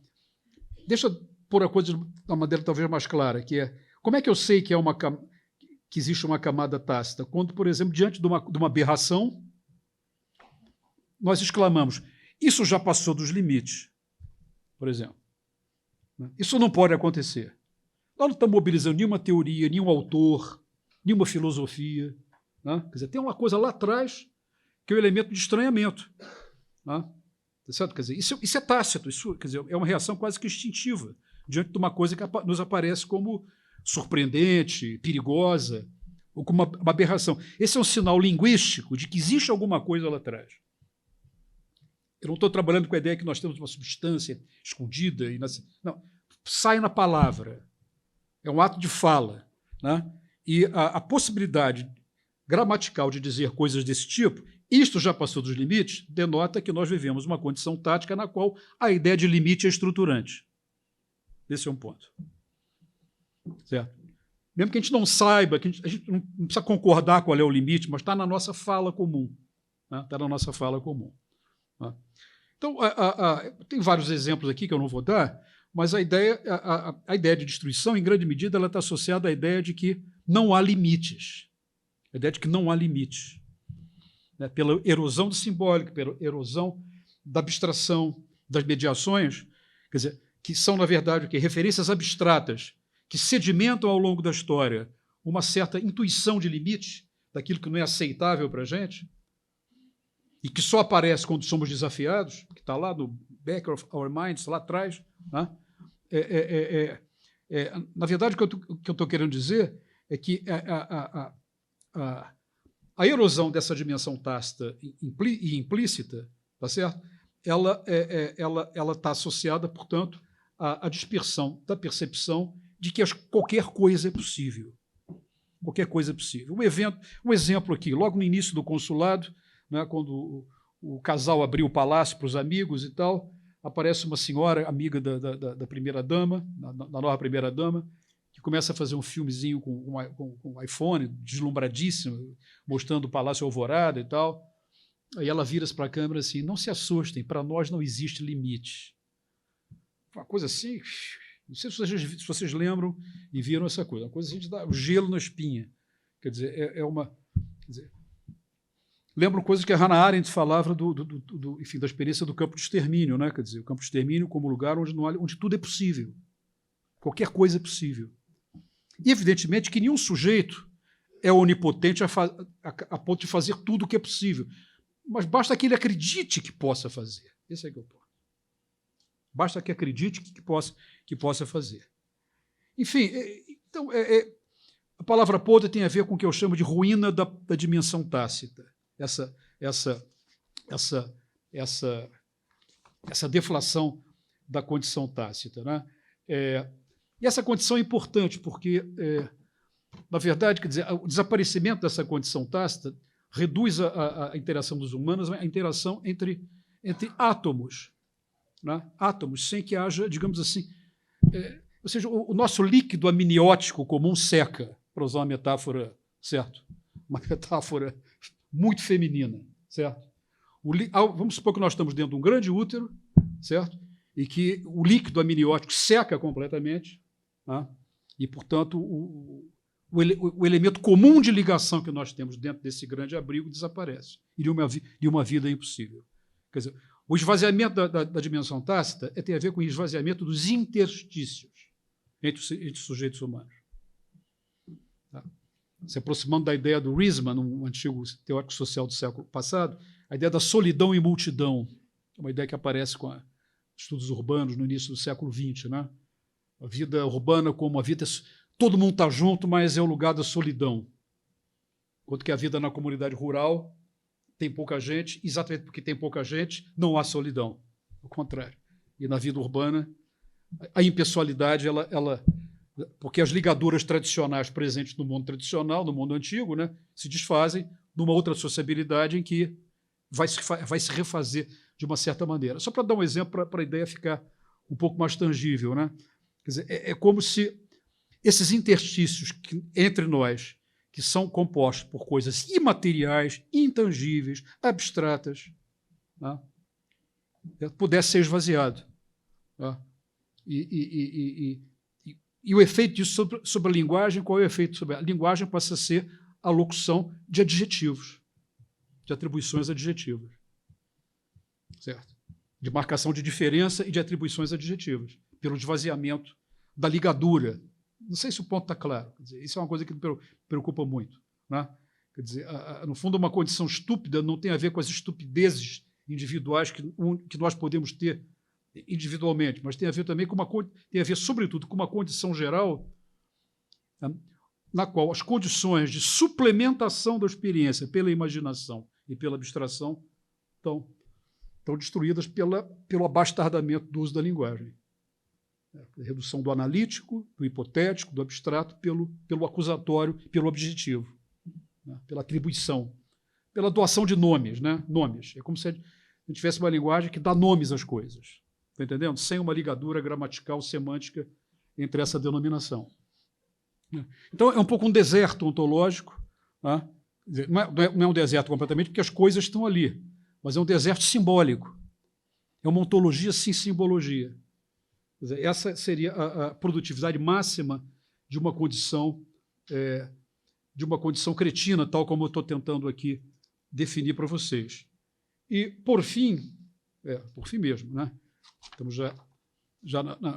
Deixa eu pôr a coisa de uma maneira talvez mais clara, que é: como é que eu sei que existe uma camada tácita? Quando, por exemplo, diante de uma aberração, nós exclamamos: isso já passou dos limites, por exemplo. Isso não pode acontecer. Nós não estamos mobilizando nenhuma teoria, nenhum autor, nenhuma filosofia. Né? Quer dizer, tem uma coisa lá atrás que é o elemento de estranhamento. Né? Tá certo? Quer dizer, isso é tácito, quer dizer, é uma reação quase que instintiva diante de uma coisa que nos aparece como surpreendente, perigosa, ou como uma aberração. Esse é um sinal linguístico de que existe alguma coisa lá atrás. Eu não estou trabalhando com a ideia que nós temos uma substância escondida. Não, sai na palavra. É um ato de fala. Né? E a possibilidade gramatical de dizer coisas desse tipo, isto já passou dos limites, denota que nós vivemos uma condição tática na qual a ideia de limite é estruturante. Esse é um ponto. Certo? mesmo que a gente não saiba, que a gente não precisa concordar qual é o limite, mas está na nossa fala comum. Está na nossa fala comum. Né? Então, tem vários exemplos aqui que eu não vou dar, mas a ideia de destruição, em grande medida, ela está associada à ideia de que não há limites. A ideia de que não há limites. Né? Pela erosão do simbólico, pela erosão da abstração, das mediações, quer dizer, que são, na verdade, o quê? Referências abstratas que sedimentam ao longo da história uma certa intuição de limites daquilo que não é aceitável para a gente e que só aparece quando somos desafiados, que está lá no back of our minds, lá atrás. Né? Na verdade, o que eu estou querendo dizer é que a erosão dessa dimensão tácita e implícita, tá certo? Ela está associada, portanto, à dispersão da percepção de que qualquer coisa é possível. Qualquer coisa é possível. Um exemplo aqui, logo no início do consulado, né, quando o casal abriu o palácio para os amigos e tal, aparece uma senhora, amiga da primeira-dama, da nova primeira-dama, que começa a fazer um filmezinho com um iPhone, deslumbradíssimo, mostrando o Palácio Alvorada e tal. Aí ela vira-se para a câmera assim, não se assustem, para nós não existe limite. Uma coisa assim, não sei se vocês lembram e viram essa coisa, uma coisa assim de dar o gelo na espinha. Quer dizer, quer dizer, lembram coisas que a Hannah Arendt falava enfim, da experiência do campo de extermínio, né? Quer dizer, o campo de extermínio como lugar onde tudo é possível. Qualquer coisa é possível. E, evidentemente, que nenhum sujeito é onipotente a ponto de fazer tudo o que é possível. Mas basta que ele acredite que possa fazer. Esse é que é o ponto. Basta que acredite que possa fazer. Enfim, então, a palavra podre tem a ver com o que eu chamo de ruína da dimensão tácita. Essa deflação da condição tácita. Né? E essa condição é importante porque, na verdade, quer dizer, o desaparecimento dessa condição tácita reduz a interação dos humanos à interação entre átomos. Né? Átomos, sem que haja, digamos assim, ou seja, o nosso líquido amniótico comum seca, para usar uma metáfora, certo? Uma metáfora muito feminina, certo? Vamos supor que nós estamos dentro de um grande útero, certo? E que o líquido amniótico seca completamente, né? E, portanto, o elemento comum de ligação que nós temos dentro desse grande abrigo desaparece. E de uma vida impossível. Quer dizer, o esvaziamento da dimensão tácita tem a ver com o esvaziamento dos interstícios entre os sujeitos humanos. Tá? Se aproximando da ideia do Riesman, um antigo teórico social do século passado, a ideia da solidão e multidão, uma ideia que aparece com estudos urbanos no início do século XX. Né? A vida urbana como a vida... Todo mundo está junto, mas é o lugar da solidão. Enquanto que a vida na comunidade rural tem pouca gente, exatamente porque tem pouca gente, não há solidão. Ao contrário. E na vida urbana, a impessoalidade, porque as ligaduras tradicionais presentes no mundo tradicional, no mundo antigo, né, se desfazem numa outra sociabilidade em que vai se refazer de uma certa maneira. Só para dar um exemplo, para a ideia ficar um pouco mais tangível. Né? Quer dizer, é como se esses interstícios entre nós, que são compostos por coisas imateriais, intangíveis, abstratas, né, pudesse ser esvaziado. Né? E o efeito disso sobre a linguagem, qual é o efeito sobre a linguagem? Passa a ser a locução de adjetivos, de atribuições adjetivas. Certo? De marcação de diferença e de atribuições adjetivas, pelo esvaziamento da ligadura. Não sei se o ponto está claro. Quer dizer, isso é uma coisa que me preocupa muito. Né? Quer dizer, no fundo, uma condição estúpida não tem a ver com as estupidezes individuais que nós podemos ter individualmente, mas tem a ver também sobretudo, com uma condição geral, né, na qual as condições de suplementação da experiência pela imaginação e pela abstração estão destruídas pelo abastardamento do uso da linguagem. A redução do analítico, do hipotético, do abstrato, pelo acusatório, pelo objetivo, né? Pela atribuição, pela doação de nomes. Né? Nomes. É como se a gente tivesse uma linguagem que dá nomes às coisas. Está entendendo? Sem uma ligadura gramatical, semântica entre essa denominação. Então, é um pouco um deserto ontológico. Tá? Não é um deserto completamente, porque as coisas estão ali, mas é um deserto simbólico. É uma ontologia sem simbologia. Quer dizer, essa seria a produtividade máxima de uma condição cretina, tal como eu estou tentando aqui definir para vocês. E, por fim mesmo, né? Estamos já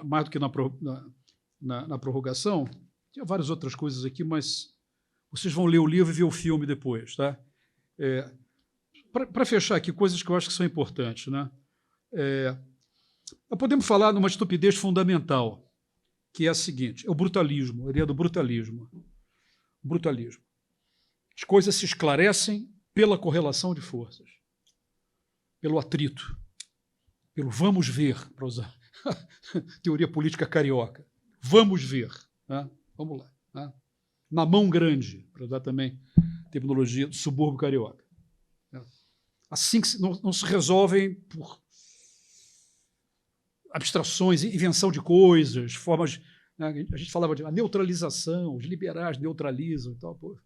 mais do que na prorrogação, tinha várias outras coisas aqui, mas vocês vão ler o livro e ver o filme depois. Tá? Para fechar aqui, coisas que eu acho que são importantes. Né? Nós podemos falar numa estupidez fundamental, que é a seguinte: é o brutalismo, a ideia do brutalismo. O brutalismo. As coisas se esclarecem pela correlação de forças, pelo atrito, pelo vamos ver, para usar teoria política carioca. Vamos ver. Né? Vamos lá. Né? Na mão grande, para usar também terminologia do subúrbio carioca. Assim que não se resolvem por abstrações, invenção de coisas, formas. Né? A gente falava de neutralização, os liberais neutralizam e tal. Pô.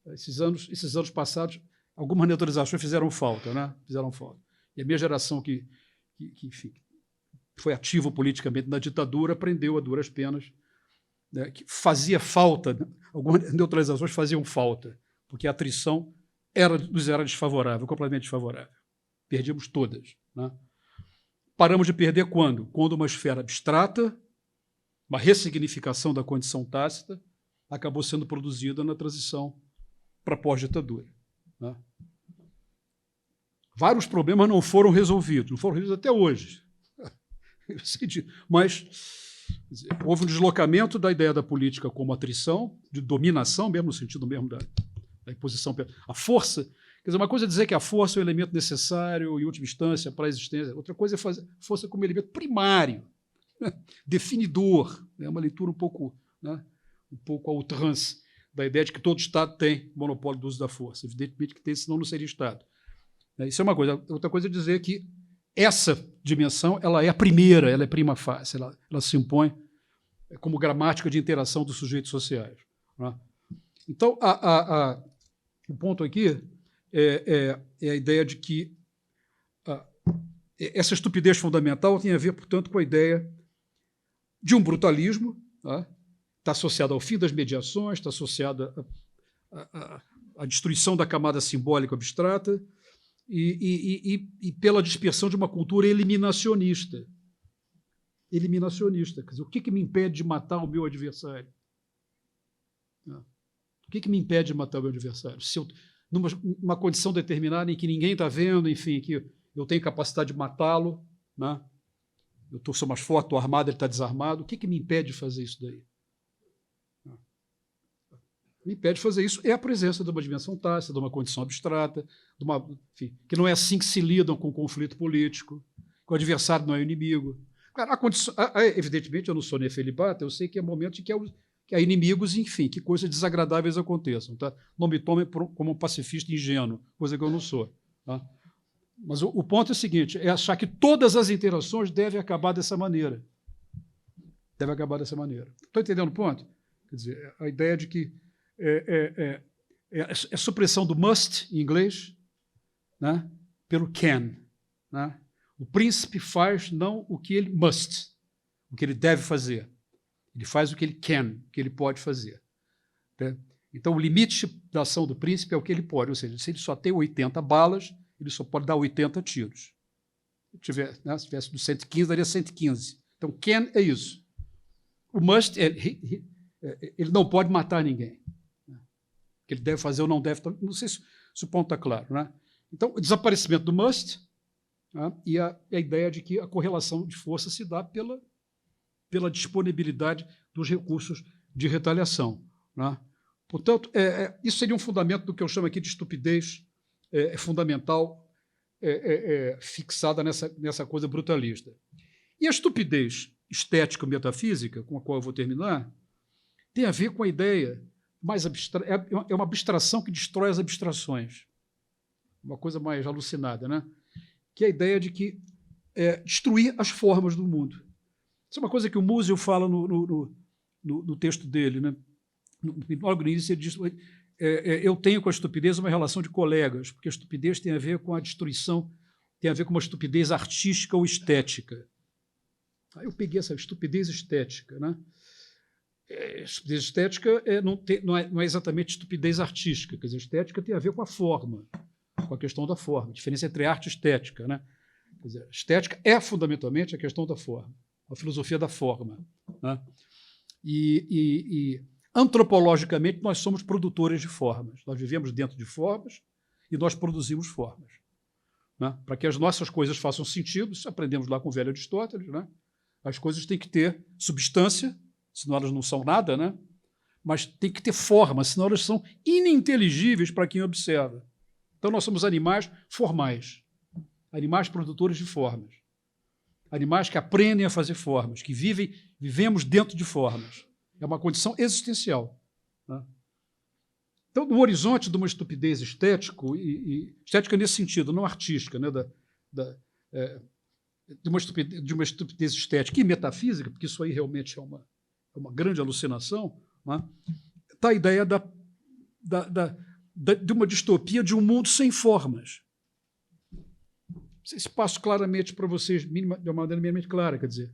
Esses anos passados, algumas neutralizações fizeram falta, né? Fizeram falta. E a minha geração que enfim, foi ativa politicamente na ditadura aprendeu a duras penas, né, que fazia falta, algumas neutralizações faziam falta, porque a atrição nos era desfavorável, completamente desfavorável. Perdíamos todas. Né? Paramos de perder quando? Quando uma esfera abstrata, uma ressignificação da condição tácita, acabou sendo produzida na transição para pós-ditadura. Né? Vários problemas não foram resolvidos até hoje. Mas houve um deslocamento da ideia da política como atrição, de dominação, mesmo no sentido mesmo da imposição. A força, quer dizer, uma coisa é dizer que a força é o elemento necessário, em última instância, para a existência. Outra coisa é fazer força como elemento primário, definidor. É uma leitura um pouco à outrance da ideia de que todo Estado tem monopólio do uso da força. Evidentemente que tem, senão não seria Estado. Isso é uma coisa. Outra coisa é dizer que essa dimensão ela é a primeira, ela é prima facie, ela se impõe como gramática de interação dos sujeitos sociais. Né? Então, o ponto aqui é a ideia de que essa estupidez fundamental tem a ver, portanto, com a ideia de um brutalismo, está associada ao fim das mediações, está associada à destruição da camada simbólica abstrata, e pela dispersão de uma cultura eliminacionista. Eliminacionista. Quer dizer, o que me impede de matar o meu adversário? O que me impede de matar o meu adversário? Se eu, numa condição determinada em que ninguém está vendo, enfim, que eu tenho capacidade de matá-lo, né? Eu sou mais forte, estou armado, ele está desarmado, o que me impede de fazer isso daí? Me impede de fazer isso é a presença de uma dimensão tácita, de uma condição abstrata, enfim, que não é assim que se lidam com o conflito político, que o adversário não é o inimigo. Claro, evidentemente, eu não sou nefelibata, eu sei que é momento de que há inimigos, enfim, que coisas desagradáveis aconteçam. Tá? Não me tome como um pacifista ingênuo, coisa que eu não sou. Tá? Mas o ponto é o seguinte, é achar que todas as interações devem acabar dessa maneira. Devem acabar dessa maneira. Estou entendendo o ponto? Quer dizer, a ideia de que é a supressão do must, em inglês, né, pelo can. Né? O príncipe faz não o que ele must, o que ele deve fazer. Ele faz o que ele can, o que ele pode fazer. Né? Então, o limite da ação do príncipe é o que ele pode, ou seja, se ele só tem 80 balas, ele só pode dar 80 tiros. Se tivesse do 115, daria 115. Então, can é isso. O must, ele não pode matar ninguém. O que ele deve fazer ou não deve. Não sei se o ponto está claro. Né? Então, o desaparecimento do must, né, e a ideia de que a correlação de força se dá pela disponibilidade dos recursos de retaliação. Né? Portanto, isso seria um fundamento do que eu chamo aqui de estupidez fundamental fixada nessa coisa brutalista. E a estupidez estético-metafísica, com a qual eu vou terminar, tem a ver com a ideia mais abstrata, é uma abstração que destrói as abstrações, uma coisa mais alucinada, né? Que é a ideia de que destruir as formas do mundo. Isso é uma coisa que o Musil fala no texto dele, né? no monólogo no início, ele diz: eu tenho com a estupidez uma relação de colegas, porque a estupidez tem a ver com a destruição, tem a ver com uma estupidez artística ou estética. Aí eu peguei essa estupidez estética, né? Estupidez estética não é exatamente estupidez artística, quer dizer, estética tem a ver com a forma, com a questão da forma, a diferença entre arte e estética, né? Quer dizer, estética é fundamentalmente a questão da forma, a filosofia da forma, né? E antropologicamente nós somos produtores de formas, nós vivemos dentro de formas e nós produzimos formas, né? Para que as nossas coisas façam sentido, isso aprendemos lá com o velho Aristóteles, né? As coisas têm que ter substância, senão elas não são nada, né? Mas tem que ter forma, senão elas são ininteligíveis para quem observa. Então nós somos animais formais, animais produtores de formas, animais que aprendem a fazer formas, que vivemos dentro de formas. É uma condição existencial, né? Então, no horizonte de uma estupidez estética, estética nesse sentido, não artística, né? De uma estupidez estética e metafísica, porque isso aí realmente é uma grande alucinação, né? Está a ideia de uma distopia de um mundo sem formas. Isso passo claramente para vocês, de uma maneira minimamente clara, quer dizer,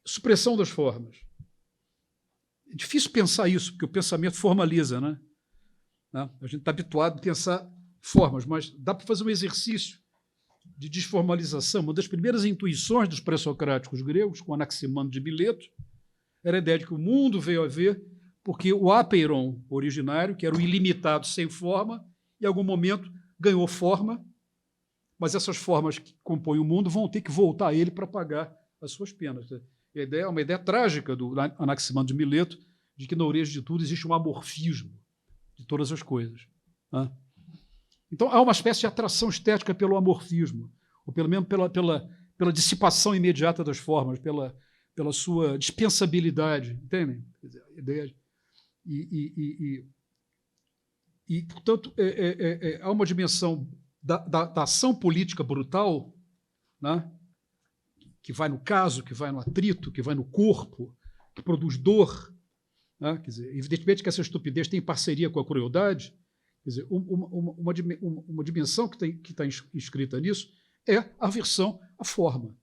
supressão das formas. É difícil pensar isso, porque o pensamento formaliza, né? A gente está habituado a pensar formas, mas dá para fazer um exercício de desformalização. Uma das primeiras intuições dos pré-socráticos gregos, com Anaximandro de Mileto, era a ideia de que o mundo veio a ver porque o apeiron originário, que era o ilimitado sem forma, em algum momento ganhou forma, mas essas formas que compõem o mundo vão ter que voltar a ele para pagar as suas penas. A ideia é uma ideia trágica do Anaximandro de Mileto, de que na origem de tudo existe um amorfismo de todas as coisas, né? Então, há uma espécie de atração estética pelo amorfismo, ou pelo menos pela dissipação imediata das formas, pela sua dispensabilidade, entendem? Quer dizer, a ideia portanto, há uma dimensão da ação política brutal, né? Que vai no caso, que vai no atrito, que vai no corpo, que produz dor, né? Quer dizer, evidentemente que essa estupidez tem parceria com a crueldade. Quer dizer, uma dimensão que está inscrita nisso é a aversão à forma,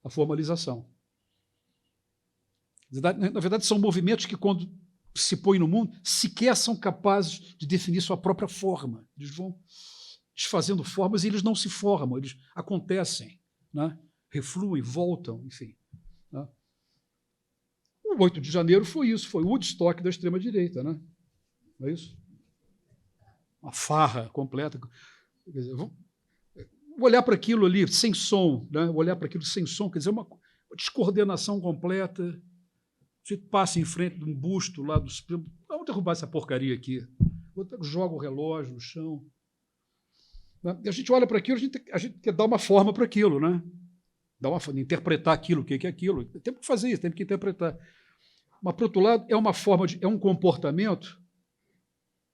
à formalização. Na verdade, são movimentos que, quando se põem no mundo, sequer são capazes de definir sua própria forma. Eles vão desfazendo formas e eles não se formam, eles acontecem, né? Refluem, voltam, enfim, né? O 8 de janeiro foi isso, foi o Woodstock da extrema-direita, né? Não é isso? Uma farra completa. Quer dizer, vou olhar para aquilo ali sem som, né? Olhar para aquilo sem som, quer dizer, uma descoordenação completa. Você passa em frente de um busto lá do Supremo, vamos derrubar essa porcaria aqui. Joga o relógio no chão. E a gente olha para aquilo, a gente quer dar uma forma para aquilo, né? Interpretar aquilo, o que é aquilo. Tem que fazer isso, tem que interpretar. Mas, por outro lado, é uma forma é um comportamento,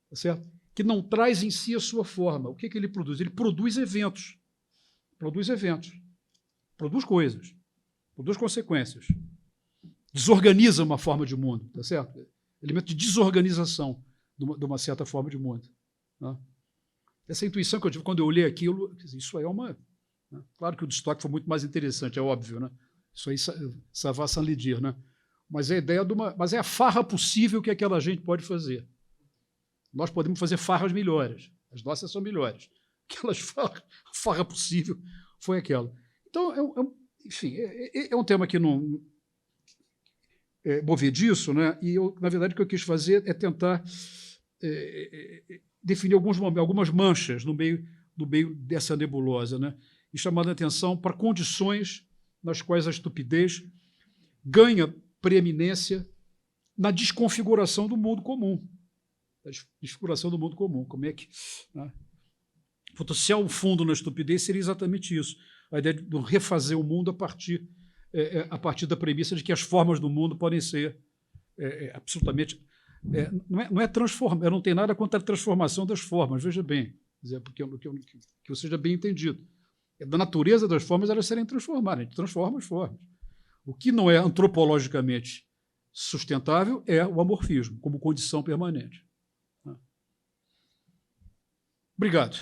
tá certo? Que não traz em si a sua forma. O que ele produz? Ele produz eventos. Produz coisas. Produz consequências. Desorganiza uma forma de mundo, tá certo? Elemento de desorganização de uma certa forma de mundo, né? Essa intuição que eu tive quando eu olhei aquilo, isso aí é uma... Né? Claro que o Woodstock foi muito mais interessante, é óbvio, né? Isso aí, ça va sans le dire, né? Mas é a ideia mas é a farra possível que aquela gente pode fazer. Nós podemos fazer farras melhores. As nossas são melhores. A farra possível foi aquela. Então, enfim, é um tema que não movediço, né? E, na verdade, o que eu quis fazer é tentar definir algumas manchas no meio dessa nebulosa, né? E chamando a atenção para condições nas quais a estupidez ganha preeminência na desconfiguração do mundo comum. Como é que... Né? Se há um fundo na estupidez, seria exatamente isso. A ideia de refazer o mundo a partir da premissa de que as formas do mundo podem ser absolutamente... não é transformar, não tem nada contra a transformação das formas, veja bem, que seja bem entendido. É da natureza das formas elas serem transformadas, a gente transforma as formas. O que não é antropologicamente sustentável é o amorfismo, como condição permanente. Obrigado.